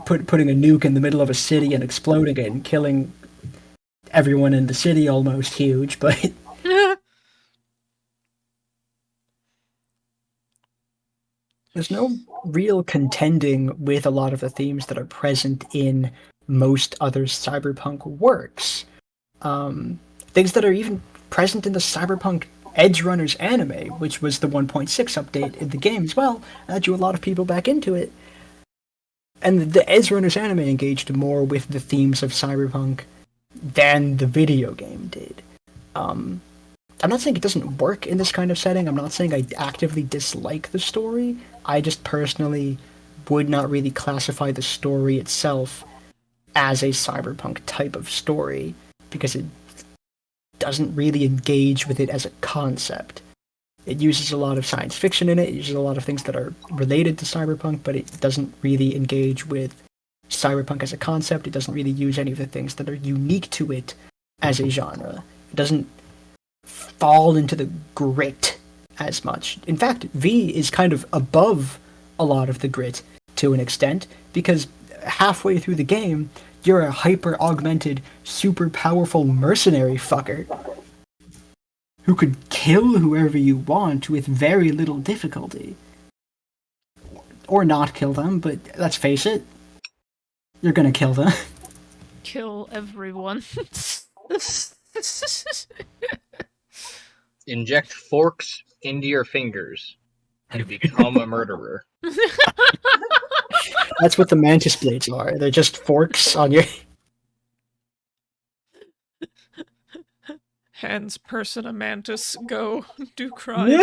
putting a nuke in the middle of a city and exploding it and killing everyone in the city almost huge, but there's no real contending with a lot of the themes that are present in most other cyberpunk works. Things that are even present in the Cyberpunk Edge Runners anime, which was the 1.6 update in the game as well, and drew a lot of people back into it. And the Edge Runners anime engaged more with the themes of Cyberpunk than the video game did. I'm not saying it doesn't work in this kind of setting. I'm not saying I actively dislike the story. I just personally would not really classify the story itself as a cyberpunk type of story, because it doesn't really engage with it as a concept. It uses a lot of science fiction in it. It uses a lot of things that are related to cyberpunk, but it doesn't really engage with cyberpunk as a concept. It doesn't really use any of the things that are unique to it as a genre. It doesn't fall into the grit as much. In fact, V is kind of above a lot of the grit to an extent, because halfway through the game, you're a hyper-augmented, super powerful mercenary fucker who could kill whoever you want with very little difficulty. Or not kill them, but let's face it, you're gonna kill them. Kill everyone. Inject forks into your fingers to become a murderer. That's what the mantis blades are. They're just forks on your... Hands, person, a mantis, go, do crime.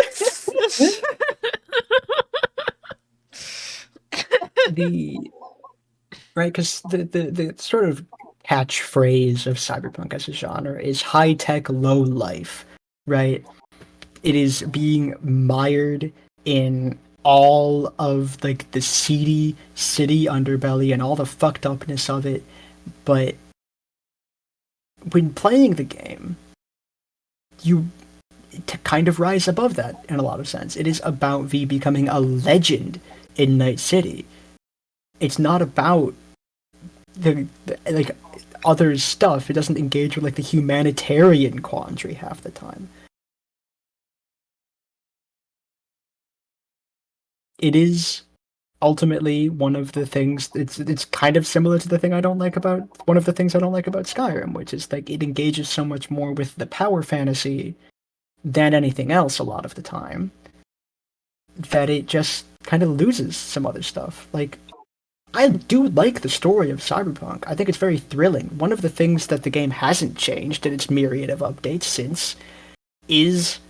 Right, because the sort of catchphrase of cyberpunk as a genre is high-tech, low-life, right? It is being mired in all of like the seedy city underbelly and all the fucked upness of it, but when playing the game, you kind of rise above that in a lot of sense. It is about V becoming a legend in Night City. It's not about the like other stuff. It doesn't engage with like the humanitarian quandary half the time. It is ultimately one of the things it's kind of similar to the thing I don't like about one of the things I don't like about Skyrim, which is like it engages so much more with the power fantasy than anything else a lot of the time that it just kind of loses some other stuff. Like I do like the story of Cyberpunk. I think it's very thrilling. One of the things that the game hasn't changed in its myriad of updates since is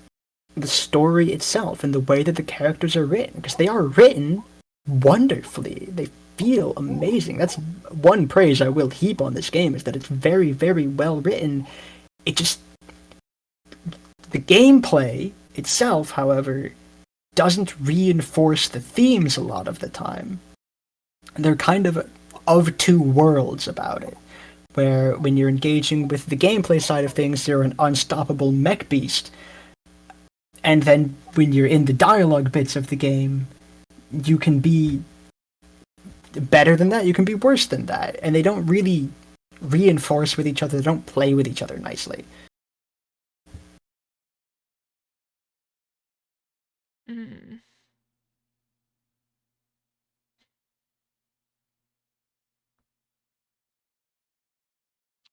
the story itself and the way that the characters are written, because they are written wonderfully. They feel amazing. That's one praise I will heap on this game, is that it's very, very well written. It just the gameplay itself, however, doesn't reinforce the themes a lot of the time. They're kind of two worlds about it, where when you're engaging with the gameplay side of things, you're an unstoppable mech beast. And then when you're in the dialogue bits of the game, you can be better than that, you can be worse than that. And they don't really reinforce with each other, they don't play with each other nicely. Mm.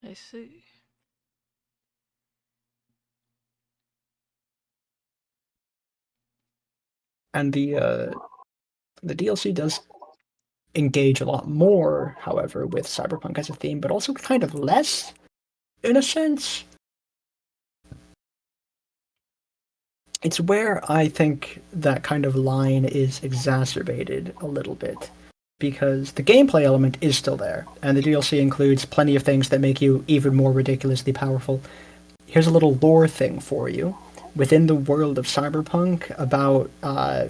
I see. And the DLC does engage a lot more, however, with Cyberpunk as a theme, but also kind of less, in a sense. It's where I think that kind of line is exacerbated a little bit, because the gameplay element is still there, and the DLC includes plenty of things that make you even more ridiculously powerful. Here's a little lore thing for you. Within the world of Cyberpunk, about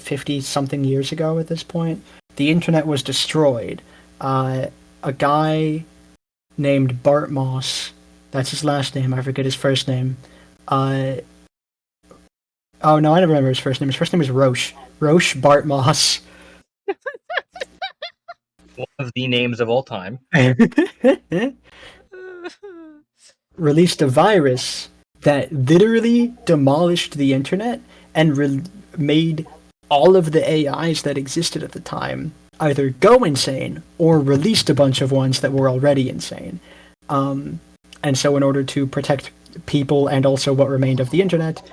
50 something years ago at this point, the internet was destroyed. A guy named Bart Moss, that's his last name, I forget his first name. Oh no, I never remember his first name. His first name is Roche. Roche Bart Moss. One of the names of all time. Released a virus that literally demolished the internet and made all of the AIs that existed at the time either go insane or released a bunch of ones that were already insane. And so in order to protect people and also what remained of the internet,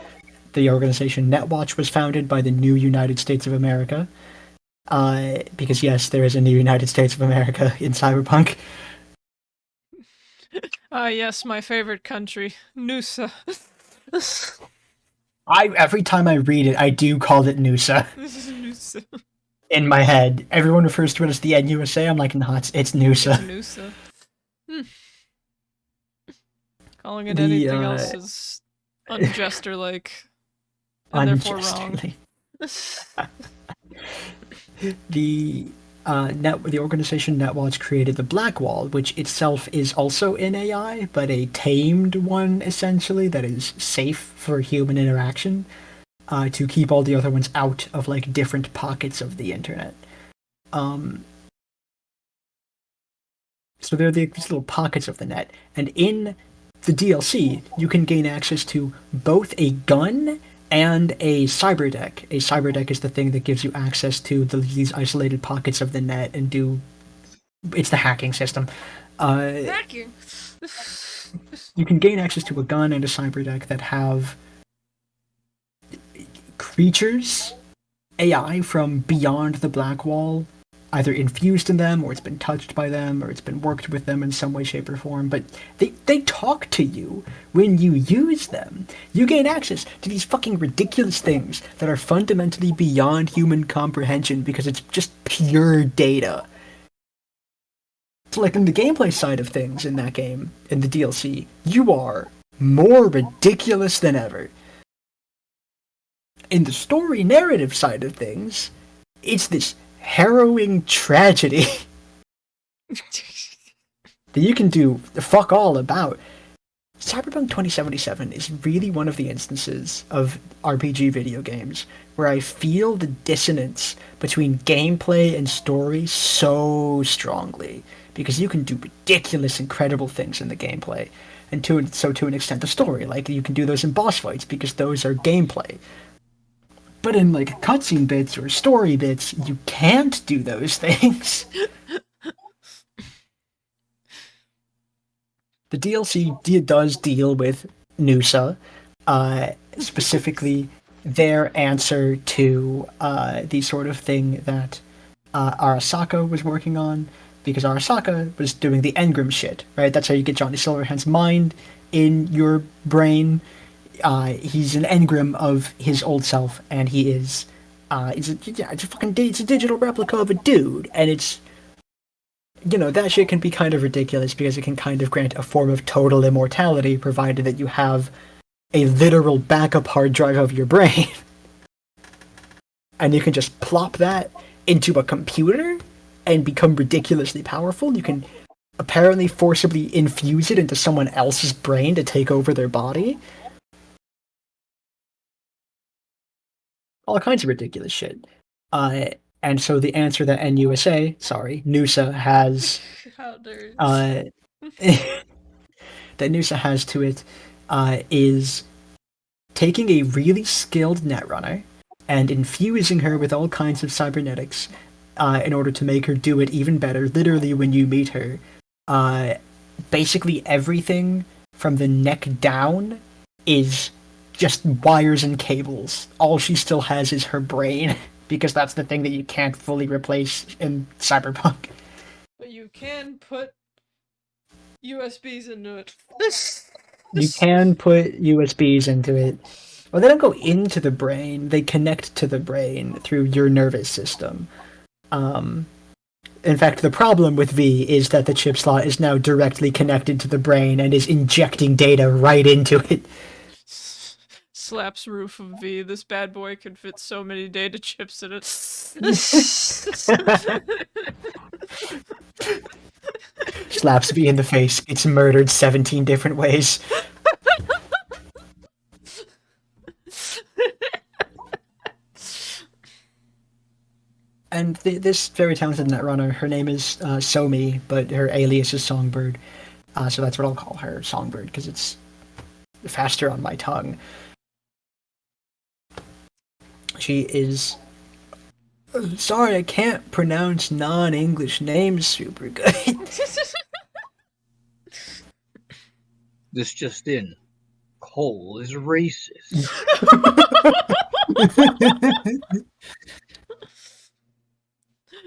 the organization Netwatch was founded by the new United States of America. Because yes, there is a new United States of America in Cyberpunk. Ah, yes, my favorite country, Noosa. Every time I read it, I do call it Noosa. Noosa. In my head, everyone refers to it as the NUSA. I'm like, nah, it's Noosa. It's Noosa. Calling it anything else is unjust or like, and therefore wrong. The organization Netwatch created the Blackwall, which itself is also an AI, but a tamed one, essentially, that is safe for human interaction, to keep all the other ones out of, like, different pockets of the internet. So there are these little pockets of the net, and in the DLC, you can gain access to both a gun and a cyberdeck. A cyberdeck is the thing that gives you access to these isolated pockets of the net and it's the hacking system. Hacking! You can gain access to a gun and a cyberdeck that have creatures, AI from beyond the black wall, either infused in them, or it's been touched by them, or it's been worked with them in some way, shape, or form, but they talk to you when you use them. You gain access to these fucking ridiculous things that are fundamentally beyond human comprehension because it's just pure data. So, like, in the gameplay side of things in that game, in the DLC, you are more ridiculous than ever. In the story narrative side of things, it's this harrowing tragedy that you can do fuck all about. Cyberpunk 2077 is really one of the instances of RPG video games where I feel the dissonance between gameplay and story so strongly, because you can do ridiculous, incredible things in the gameplay, and to an extent the story, like you can do those in boss fights because those are gameplay. But in like cutscene bits or story bits, you can't do those things. The DLC does deal with Nusa, specifically their answer to the sort of thing that Arasaka was working on, because Arasaka was doing the engram shit, right? That's how you get Johnny Silverhand's mind in your brain. He's an engram of his old self, and he is, it's a digital replica of a dude, and it's, that shit can be kind of ridiculous because it can kind of grant a form of total immortality, provided that you have a literal backup hard drive of your brain. And you can just plop that into a computer and become ridiculously powerful. You can apparently forcibly infuse it into someone else's brain to take over their body. All kinds of ridiculous shit. And so the answer that Nusa has, that Nusa has to it, is taking a really skilled netrunner and infusing her with all kinds of cybernetics in order to make her do it even better. Literally, when you meet her, basically everything from the neck down is just wires and cables. All she still has is her brain, because that's the thing that you can't fully replace in Cyberpunk. But you can put USBs into it. You can put USBs into it. Well, they don't go into the brain. They connect to the brain through your nervous system. In fact, the problem with V is that the chip slot is now directly connected to the brain and is injecting data right into it. Slaps roof of V. This bad boy can fit so many data chips in it. Slaps V in the face. Gets murdered 17 different ways. And this very talented netrunner, her name is Somi, but her alias is Songbird. So that's what I'll call her, Songbird, because it's faster on my tongue. She is... Sorry, I can't pronounce non-English names super good. This just in. Cole is racist.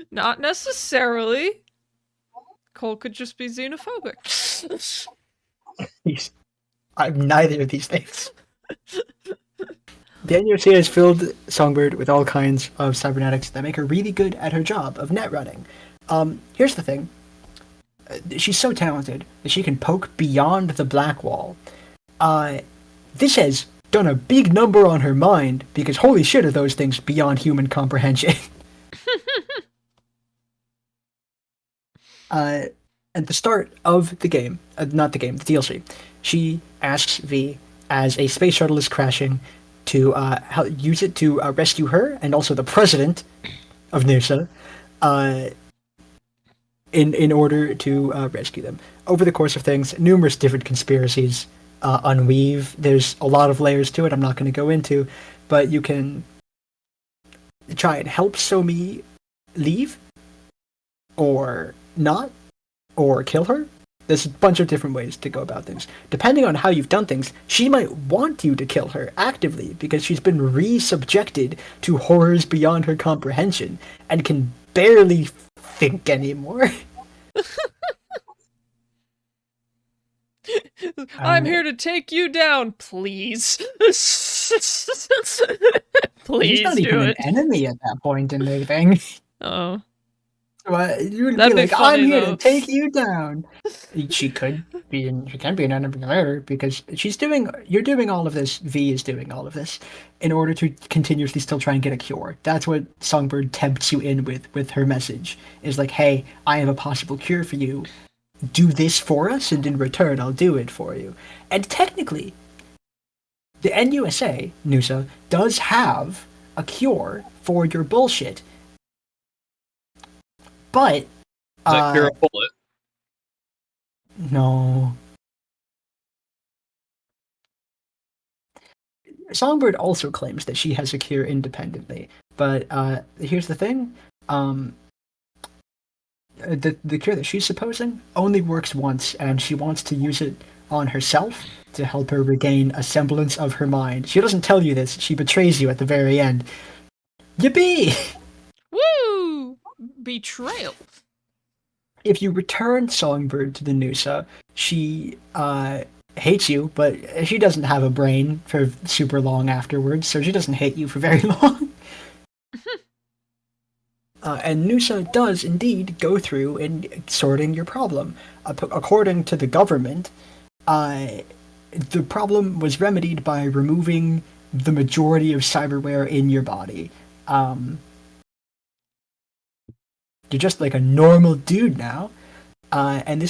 Not necessarily. Cole could just be xenophobic. I'm neither of these things. The NUC has filled Songbird with all kinds of cybernetics that make her really good at her job of net running. Here's the thing. She's so talented that she can poke beyond the black wall. This has done a big number on her mind, because holy shit are those things beyond human comprehension. At the start of the game, not the game, the DLC, she asks V, as a space shuttle is crashing, to use it to rescue her and also the president of Nusa, in order to rescue them. Over the course of things, numerous different conspiracies unweave. There's a lot of layers to it I'm not going to go into, but you can try and help Somi leave, or not, or kill her. There's a bunch of different ways to go about things. Depending on how you've done things, she might want you to kill her actively, because she's been re-subjected to horrors beyond her comprehension and can barely think anymore. I'm here to take you down, please. Please He's not do even it. an enemy at that point in the thing. Oh. You would That'd be be like, funny, I'm here though. to take you down. She can be an enemy later, because you're doing all of this, V is doing all of this, in order to continuously still try and get a cure. That's what Songbird tempts you in with her message. Is like, hey, I have a possible cure for you. Do this for us, and in return, I'll do it for you. And technically, the NUSA, Nusa, does have a cure for your bullshit. But Is that cure a bullet? no. Songbird also claims that she has a cure independently, but here's the thing: the cure that she's supposing only works once, and she wants to use it on herself to help her regain a semblance of her mind. She doesn't tell you this; she betrays you at the very end. Yippee! Woo! Betrayal. If you return Songbird to the Noosa, she hates you, but she doesn't have a brain for super long afterwards, so she doesn't hate you for very long. And Noosa does indeed go through and sorting your problem. According to the government, the problem was remedied by removing the majority of cyberware in your body. You're just like a normal dude now. And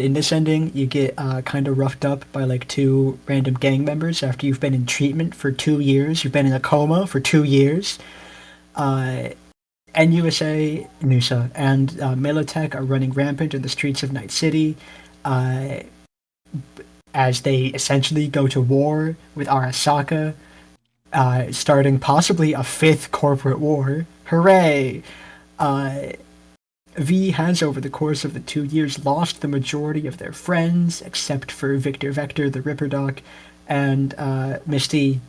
in this ending, you get kind of roughed up by like two random gang members after you've been in treatment for 2 years. You've been in a coma for 2 years. NUSA, Noosa, and Militech are running rampant in the streets of Night City as they essentially go to war with Arasaka, starting possibly a 5th corporate war. Hooray! V has, over the course of the 2 years, lost the majority of their friends, except for Victor Vector, the Ripperdoc, and Misty,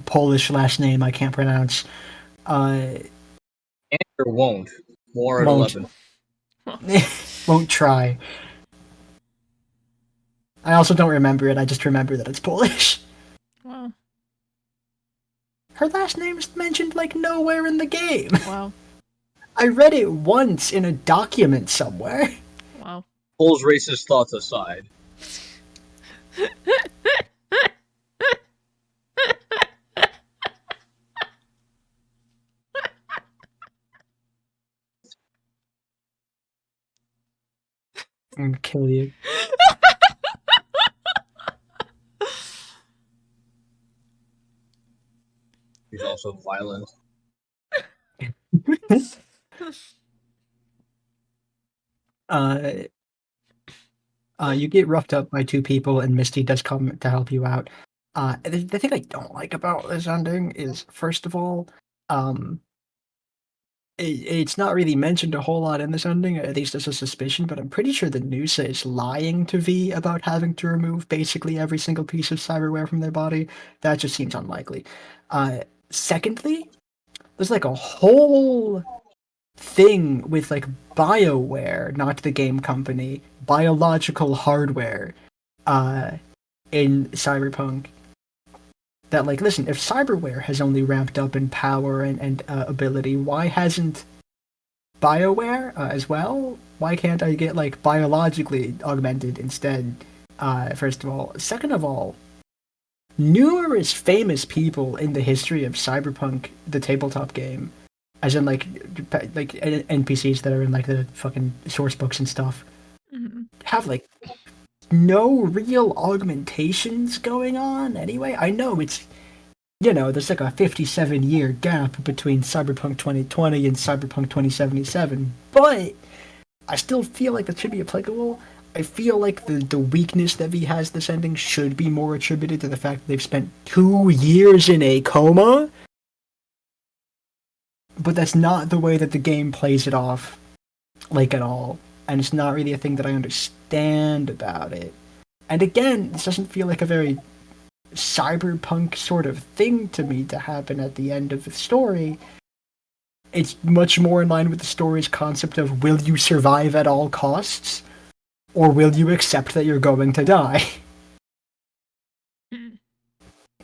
Polish last name I can't pronounce. And or won't. More at Won't. 11. Won't try. I also don't remember it, I just remember that it's Polish. Wow. Her last name's mentioned like nowhere in the game. Wow. I read it once in a document somewhere. Wow. Pulls racist thoughts aside. I'm gonna kill you. He's also violent. You get roughed up by two people, and Misty does come to help you out. The thing I don't like about this ending is, first of all, it's not really mentioned a whole lot in this ending, at least as a suspicion, but I'm pretty sure the Noosa is lying to V about having to remove basically every single piece of cyberware from their body. That just seems unlikely. Secondly, there's like a whole thing with like BioWare, not the game company, biological hardware, in Cyberpunk. That like, listen, if cyberware has only ramped up in power and ability, why hasn't BioWare as well? Why can't I get like biologically augmented instead? First of all, second of all, numerous famous people in the history of Cyberpunk, the tabletop game, as in like NPCs that are in like the fucking source books and stuff, have like no real augmentations going on anyway. I know it's, there's like a 57-year gap between Cyberpunk 2020 and Cyberpunk 2077, but I still feel like that should be applicable. I feel like the weakness that V has this ending should be more attributed to the fact that they've spent 2 years in a coma, but that's not the way that the game plays it off, like, at all. And it's not really a thing that I understand about it. And again, this doesn't feel like a very cyberpunk sort of thing to me to happen at the end of the story. It's much more in line with the story's concept of, will you survive at all costs? Or will you accept that you're going to die?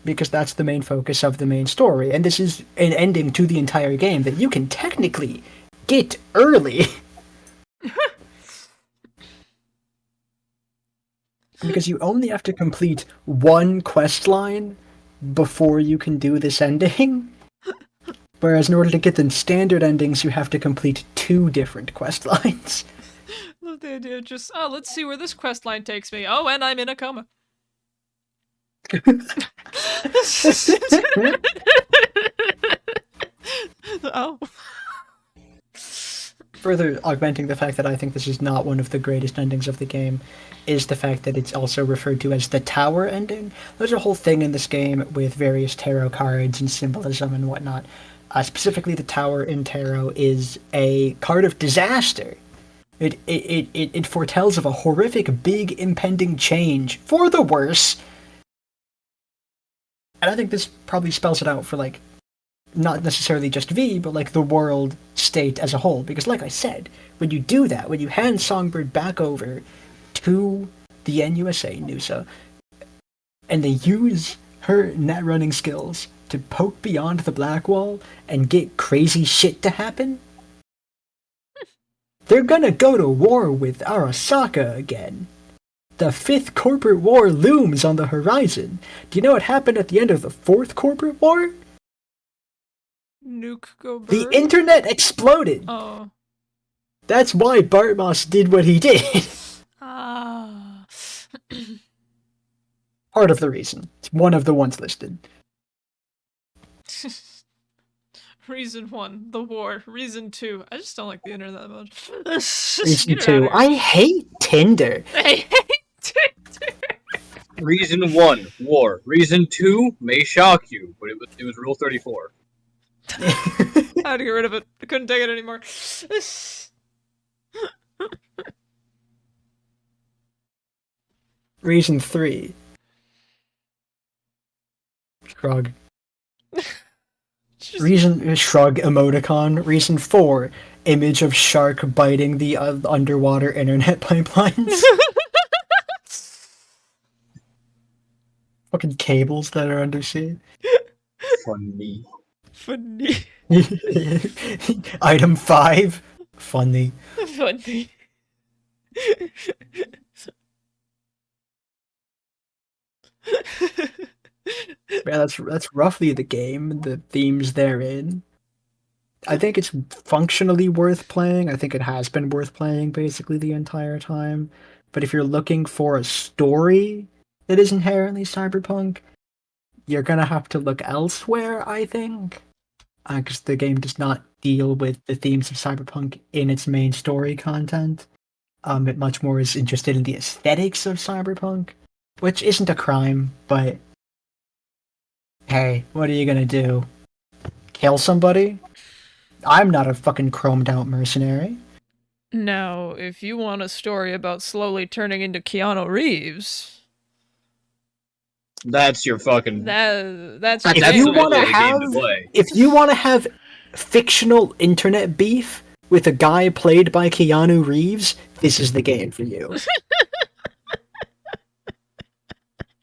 Because that's the main focus of the main story. And this is an ending to the entire game that you can technically get early. Because you only have to complete one quest line before you can do this ending. Whereas in order to get the standard endings, you have to complete 2 different quest lines. Love the idea of just, let's see where this quest line takes me. Oh, and I'm in a coma. Oh. further augmenting the fact that I think this is not one of the greatest endings of the game is the fact that it's also referred to as the Tower ending. There's a whole thing in this game with various tarot cards and symbolism and whatnot. Specifically, the Tower in tarot is a card of disaster. It foretells of a horrific, big, impending change for the worse. And I think this probably spells it out for, like, not necessarily just V, but, like, the world state as a whole. Because, like I said, when you do that, when you hand Songbird back over to the NUSA, NUSA, and they use her net running skills to poke beyond the black wall and get crazy shit to happen, they're gonna go to war with Arasaka again. The 5th corporate war looms on the horizon. Do you know what happened at the end of the 4th corporate war? Nuke go The bird? internet exploded. Oh. That's why Bartmoss did what he did. Ah. Part of the reason. It's one of the ones listed. Reason 1, the war. Reason 2, I just don't like the internet that much. Reason 2, I hate Tinder. I hate Tinder. Reason 1, war. Reason 2 may shock you, but it was Rule 34. I had to get rid of it. I couldn't take it anymore. Reason 3. Shrug. Reason shrug emoticon. Reason 4. Image of shark biting the underwater internet pipelines. Fucking cables that are undersea. Funny. Funny. Item 5. Funny. Funny. Yeah, that's roughly the game, the themes therein. I think it's functionally worth playing. I think it has been worth playing basically the entire time. But if you're looking for a story that is inherently cyberpunk, you're gonna have to look elsewhere, I think. Because the game does not deal with the themes of cyberpunk in its main story content. It much more is interested in the aesthetics of cyberpunk, which isn't a crime, but hey, what are you gonna do? Kill somebody? I'm not a fucking chromed out mercenary. Now, if you want a story about slowly turning into Keanu Reeves, That's your fucking. that's That's If you game. want to absolutely the game have, to play. if you want to have fictional internet beef with a guy played by Keanu Reeves, this is the game for you.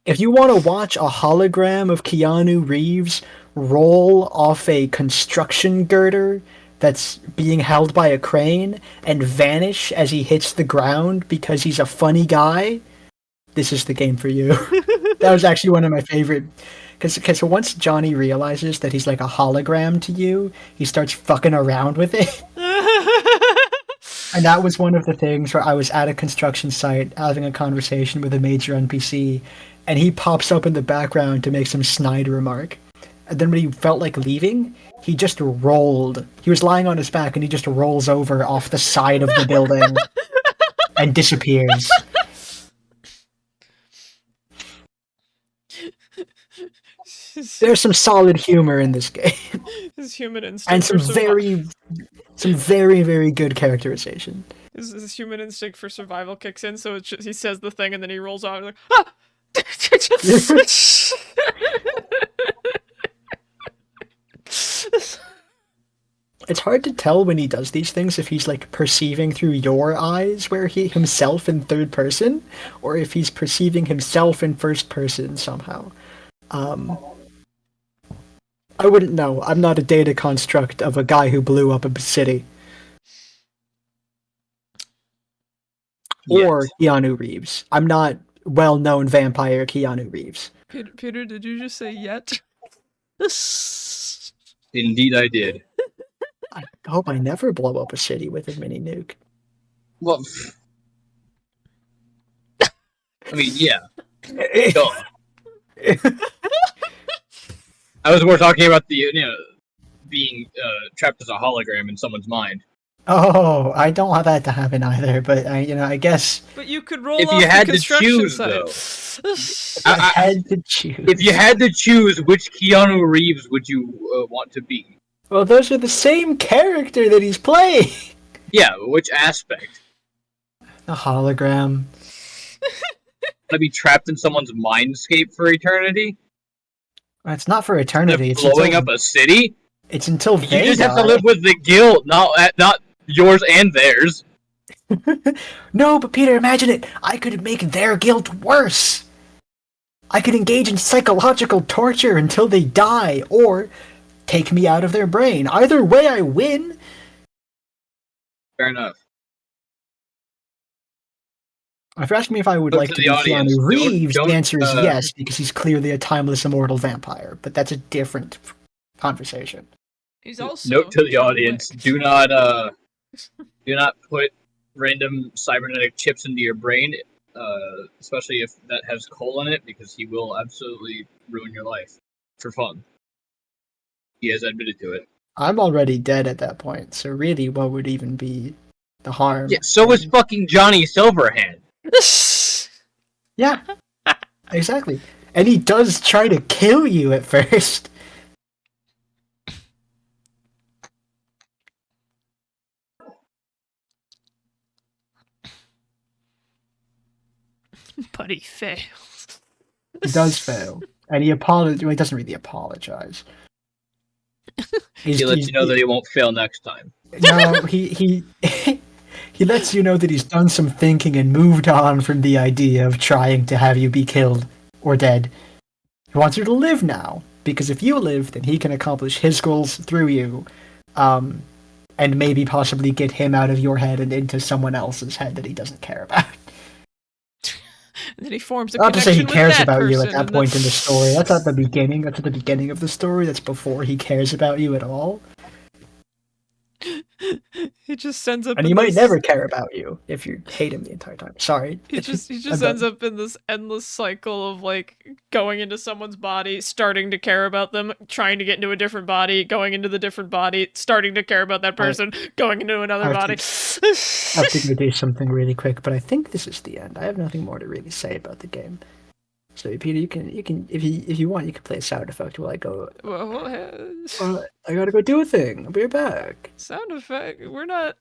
If you want to watch a hologram of Keanu Reeves roll off a construction girder that's being held by a crane and vanish as he hits the ground because he's a funny guy, this is the game for you. That was actually one of my favorite. Because once Johnny realizes that he's like a hologram to you, he starts fucking around with it. And that was one of the things where I was at a construction site having a conversation with a major NPC, and he pops up in the background to make some snide remark. And then when he felt like leaving, he just rolled. He was lying on his back, and he just rolls over off the side of the building and disappears. There's some solid humor in this game, His human instinct. and some for very, very good characterization. his human instinct for survival kicks in, so it's just, he says the thing and then he rolls out and like, ah! It's hard to tell when he does these things if he's like perceiving through your eyes where he himself in third person, or if he's perceiving himself in first person somehow. I wouldn't know. I'm not a data construct of a guy who blew up a city. Or Keanu Reeves. I'm not well-known vampire Keanu Reeves. Peter, did you just say yet? Indeed, I did. I hope I never blow up a city with a mini nuke. Well, I mean, yeah. Duh. I was more talking about the being trapped as a hologram in someone's mind. Oh, I don't want that to happen either, but I guess But you could roll If off you the had to construction choose, site. I had to choose. if you had to choose, which Keanu Reeves would you want to be? Well, those are the same character that he's playing. Yeah, which aspect? A hologram. Want to be trapped in someone's mindscape for eternity? It's not for Instead of eternity. blowing up a city? It's until You they just have to die. live with the guilt, not yours and theirs. No, but Peter, imagine it. I could make their guilt worse. I could engage in psychological torture until they die, or take me out of their brain. Either way, I win. Fair enough. If you're asking me if I would Look like to to the be audience. Keanu Reeves, Don't, the answer is uh, yes, because he's clearly a timeless, immortal vampire. But that's a different conversation. He's also Note to the John audience: Wick. do not put random cybernetic chips into your brain, especially if that has coal in it, because he will absolutely ruin your life for fun. He has admitted to it. I'm already dead at that point, so really, what would even be the harm? Yeah, so is fucking Johnny Silverhand. Yeah, exactly. And he does try to kill you at first. But he fails. He does fail. And he apologizes. Well, he doesn't really apologize. He lets you know that he won't fail next time. No, he he lets you know that he's done some thinking and moved on from the idea of trying to have you be killed or dead. He wants you to live now, because if you live, then he can accomplish his goals through you, and maybe possibly get him out of your head and into someone else's head that he doesn't care about. And then he forms a Not to say connection he cares with that about you at person, that and point then- in the story. That's at the beginning. That's at the beginning of the story. That's before he cares about you at all. He just ends up And in he might this- never care about you if you hate him the entire time. Sorry. He just I'm ends done. up in this endless cycle of like going into someone's body, starting to care about them, trying to get into a different body, going into the different body, starting to care about that person, going into another I body. have to go do something really quick, but I think this is the end. I have nothing more to really say about the game. So Peter, you can if you want, you can play a sound effect while I go. I gotta go do a thing. I'll be right back. Sound effect. We're not.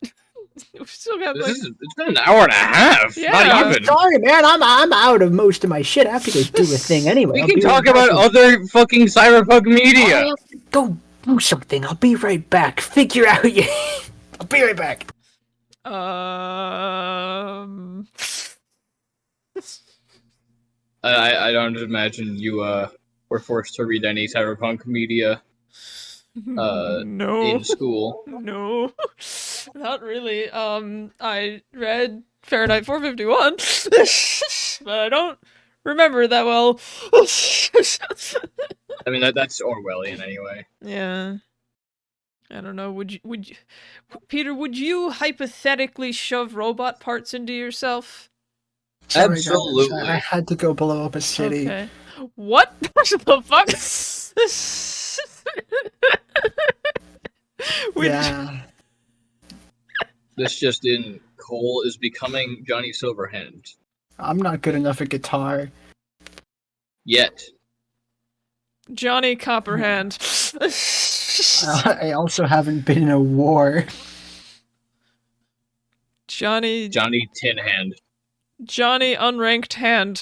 We've still got like. It's been an hour and a half. Yeah. Not even. Sorry, man. I'm out of most of my shit. I have to go do a thing anyway. We I'll can be talk right back. about other fucking cyberpunk I media. have to go do something. I'll be right back. Figure out you. I'll be right back. I don't imagine you were forced to read any cyberpunk media No. in school. No, not really. I read Fahrenheit 451, but I don't remember it that well. I mean that's Orwellian anyway. Yeah. I don't know. Would you, Peter? Would you hypothetically shove robot parts into yourself? Sorry, guys. Absolutely. I had to go blow up a city. Okay. What the fuck? Yeah. This just in: Cole is becoming Johnny Silverhand. I'm not good enough at guitar. Yet. Johnny Copperhand. I also haven't been in a war. Johnny Tin Hand. Johnny Unranked Hand.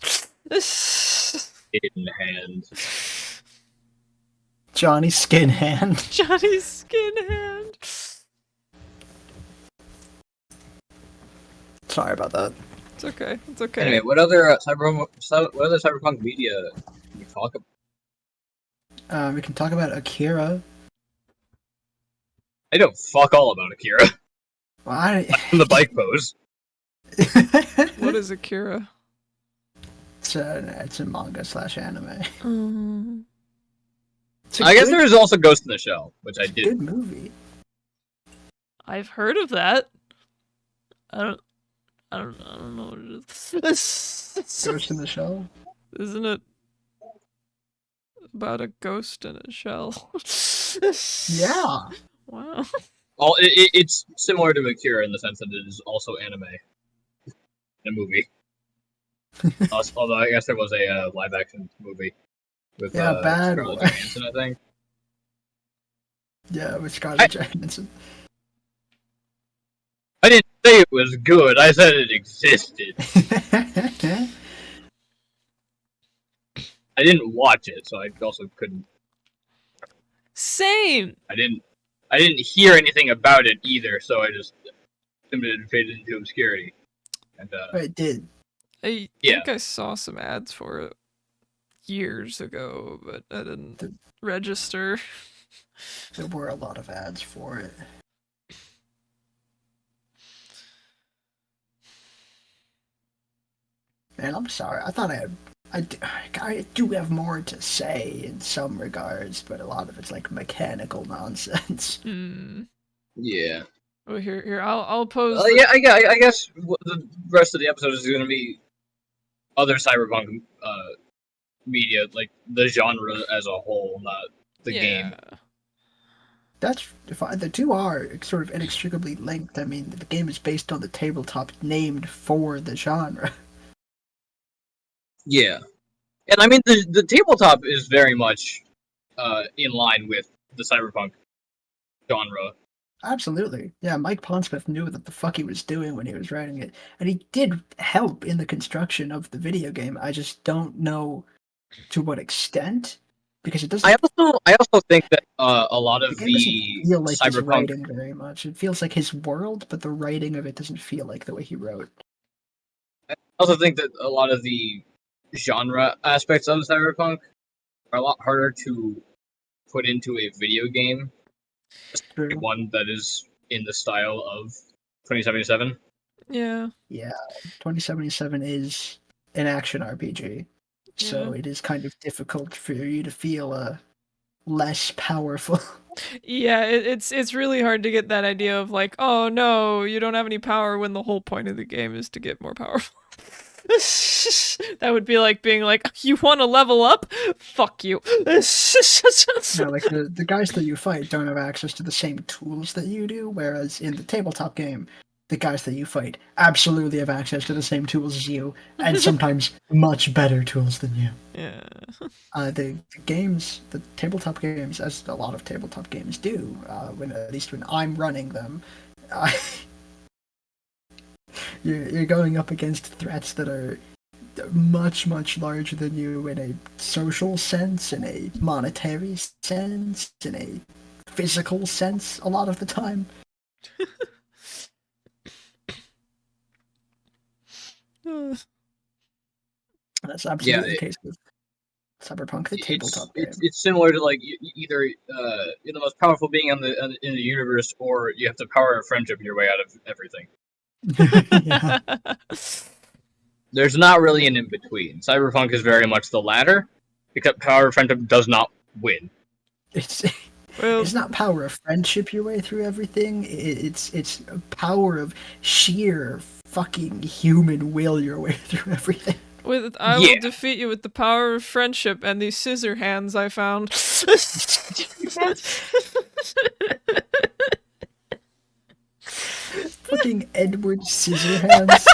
In hand. Johnny Skin Hand. Johnny Skin Hand. Sorry about that. It's okay. It's okay. Anyway, what other cyberpunk media can we talk about? We can talk about Akira. I know fuck all about Akira. Well, The bike pose. What is Akira? It's a manga / anime. It's a I guess good- there is also Ghost in the Shell, which I it's a did. good movie. I've heard of that. I don't know what it is. Ghost in the Shell. Isn't it about a ghost in a shell? Yeah. Wow. It's similar to Akira in the sense that it is also anime in a movie. Although I guess there was a live action movie with bad Scarlett one. Johansson, I think. Yeah, with Scarlett Johansson. I didn't say it was good. I said it existed. I didn't watch it, so I also couldn't. Same. I didn't hear anything about it either, so I just assumed it faded into obscurity. And It did. I think I saw some ads for it years ago, but I didn't register. There were a lot of ads for it. Man, I'm sorry. I thought I do have more to say in some regards, but a lot of it's like mechanical nonsense. Yeah. Oh, here, I'll pose. Yeah, I guess the rest of the episode is going to be other cyberpunk media, like the genre as a whole, not the game. That's fine. The two are sort of inextricably linked. I mean, the game is based on the tabletop named for the genre. Yeah, and I mean the tabletop is very much in line with the cyberpunk genre. Absolutely. Yeah, Mike Pondsmith knew what the fuck he was doing when he was writing it. And he did help in the construction of the video game. I just don't know to what extent. Because it doesn't... I also think that a lot of the game doesn't feel like he's cyberpunk writing very much. It feels like his world, but the writing of it doesn't feel like the way he wrote. I also think that a lot of the genre aspects of cyberpunk are a lot harder to put into a video game. True. One that is in the style of 2077. Yeah. Yeah, 2077 is an action RPG. So it is kind of difficult for you to feel less powerful. Yeah, it's really hard to get that idea of like, oh no, you don't have any power when the whole point of the game is to get more powerful. That would be like being like, you want to level up? Fuck you. Yeah, like the guys that you fight don't have access to the same tools that you do, whereas in the tabletop game, the guys that you fight absolutely have access to the same tools as you, and sometimes much better tools than you. Yeah. The games, the tabletop games, as a lot of tabletop games do, at least when I'm running them, you're going up against threats that are much, much larger than you in a social sense, in a monetary sense, in a physical sense, a lot of the time. That's absolutely the case with Cyberpunk, the tabletop game. It's similar to like either you're the most powerful being in the universe, or you have to power of friendship your way out of everything. Yeah. There's not really an in between. Cyberpunk is very much the latter, except power of friendship does not win. It's not power of friendship your way through everything. It's power of sheer fucking human will your way through everything. I will defeat you with the power of friendship and these scissor hands I found. Fucking Edward Scissorhands.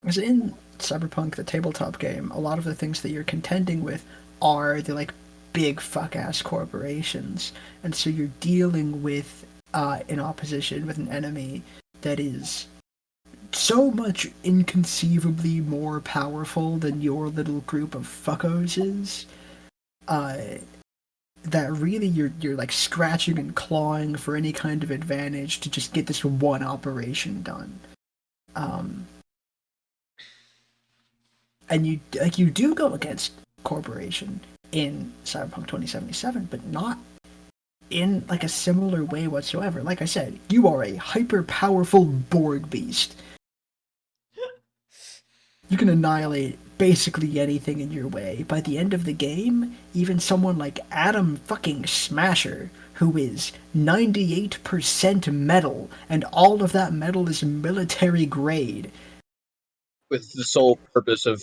Because in Cyberpunk, the tabletop game, a lot of the things that you're contending with are the like big fuck-ass corporations, and so you're dealing with an opposition, with an enemy that is so much inconceivably more powerful than your little group of fuckos is, that really you're like scratching and clawing for any kind of advantage to just get this one operation done. And you do go against corporation in Cyberpunk 2077, but not in like a similar way whatsoever. Like I said, you are a hyper powerful Borg beast. You can annihilate basically anything in your way. By the end of the game, even someone like Atom fucking Smasher, who is 98% metal, and all of that metal is military grade, with the sole purpose of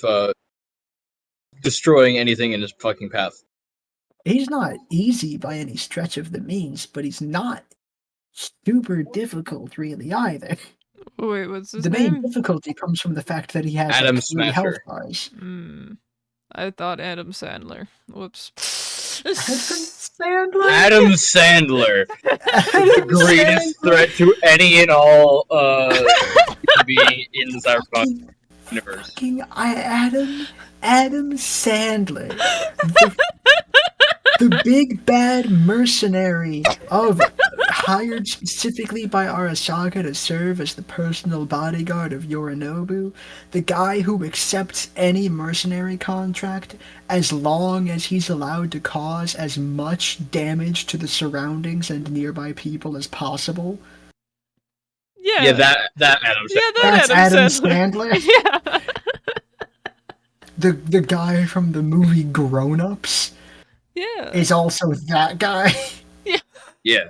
destroying anything in his fucking path. He's not easy by any stretch of the means, but he's not super difficult really either. Wait, what's his The main name? difficulty comes from the fact that he has Adam like 3 health Smasher. bars. I thought Adam Sandler. Whoops. Adam Sandler? Adam Sandler, Adam the greatest threat to any and all to be in the Cyberpunk universe. Fucking Adam Sandler. The big bad mercenary hired specifically by Arasaka to serve as the personal bodyguard of Yorinobu, the guy who accepts any mercenary contract as long as he's allowed to cause as much damage to the surroundings and nearby people as possible. Yeah. Yeah, that Adam Sandler. Yeah, That's Adam Sandler. Sandler? Yeah. The guy from the movie Grown Ups Yeah. is also that guy. Yeah.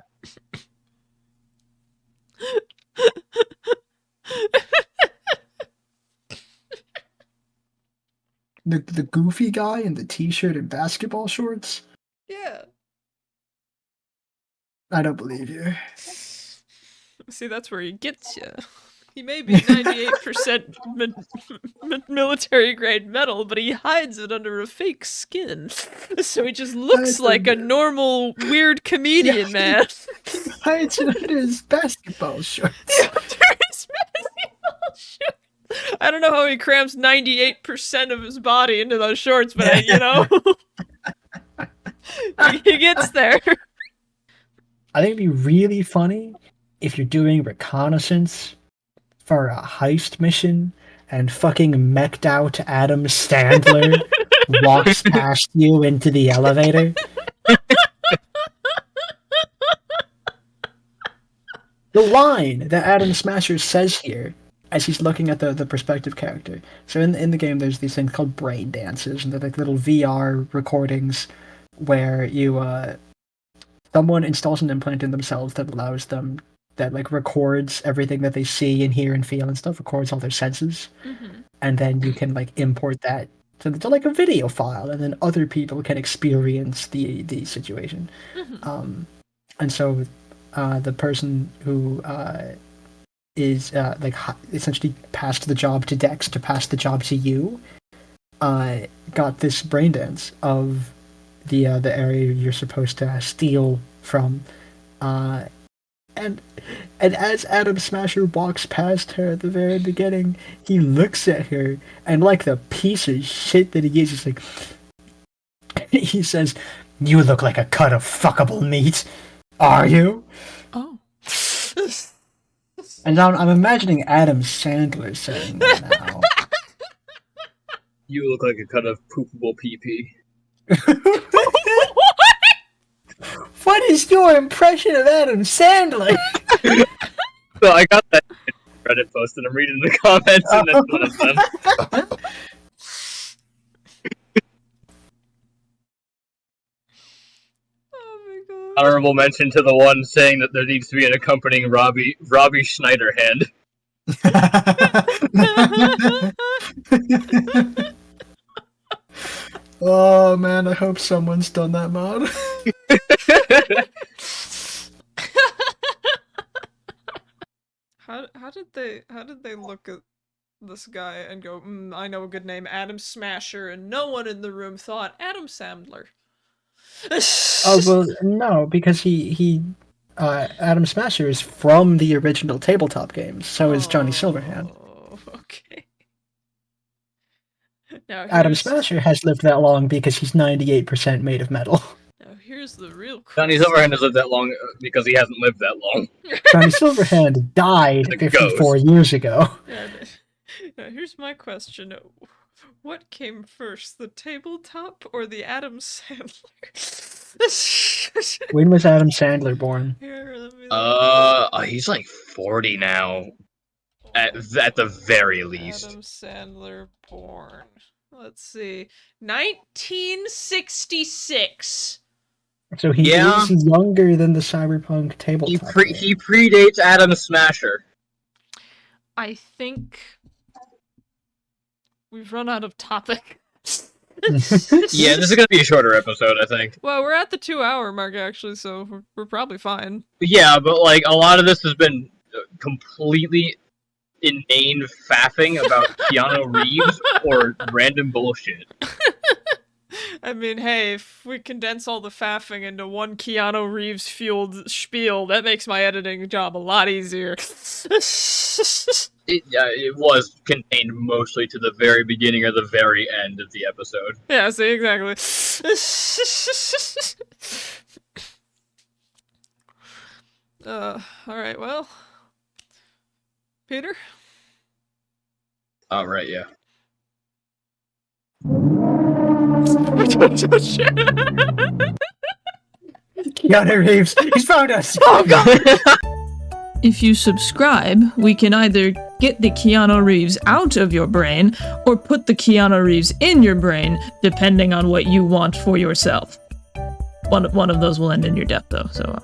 The goofy guy in the t-shirt and basketball shorts. Yeah. I don't believe you. See, that's where he gets you. He may be 98% military grade metal, but he hides it under a fake skin. So he just looks like a normal, weird comedian, man. He hides it under his basketball shorts. I don't know how he crams 98% of his body into those shorts, but you know, he gets there. I think it'd be really funny if you're doing reconnaissance for a heist mission and fucking mech'd out Adam Sandler walks past you into the elevator. The line that Adam Smasher says here as he's looking at the prospective character. So in the game, there's these things called brain dances, and they're like little VR recordings where you someone installs an implant in themselves that allows them that like records everything that they see and hear and feel and stuff, records all their senses, and then you can like import that to like a video file, and then other people can experience the situation. And so the person who is like essentially passed the job to Dex to pass the job to you, got this brain dance of the area you're supposed to steal from, and as Adam Smasher walks past her at the very beginning, he looks at her and like the piece of shit that he is, he's like, he says, "You look like a cut of fuckable meat. Are you?" Oh. And I'm imagining Adam Sandler saying that now. You look like a cut of poopable PP. What is your impression of Adam Sandler? So I got that Reddit post and I'm reading the comments and that's one of them. Oh my god. Honorable mention to the one saying that there needs to be an accompanying Robbie Schneider hand. Oh man, I hope someone's done that mod. How did they look at this guy and go, I know a good name, Adam Smasher, and no one in the room thought Adam Sandler. Oh well, no, because he Adam Smasher is from the original tabletop games. So is Johnny Silverhand. Oh, okay. Now Adam Smasher has lived that long because he's 98% made of metal. Now here's the real Johnny Silverhand has lived that long because he hasn't lived that long. Johnny Silverhand died 54 years ago. Now here's my question. What came first, the tabletop or the Adam Sandler? When was Adam Sandler born? Here, let me look. He's like 40 now. At the very least. Adam Sandler born. Let's see. 1966. So he is younger than the Cyberpunk tabletop. He predates Adam Smasher. I think we've run out of topic. Yeah, this is gonna be a shorter episode, I think. Well, we're at the 2-hour mark actually, so we're probably fine. Yeah, but like a lot of this has been completely inane faffing about Keanu Reeves or random bullshit. I mean, hey, if we condense all the faffing into one Keanu Reeves fueled spiel, that makes my editing job a lot easier. It was contained mostly to the very beginning or the very end of the episode. Yeah, see, exactly. Alright, well. Peter? Oh, right, yeah. Keanu Reeves, he's found us! Oh, God! If you subscribe, we can either get the Keanu Reeves out of your brain, or put the Keanu Reeves in your brain, depending on what you want for yourself. One of those will end in your death, though, so,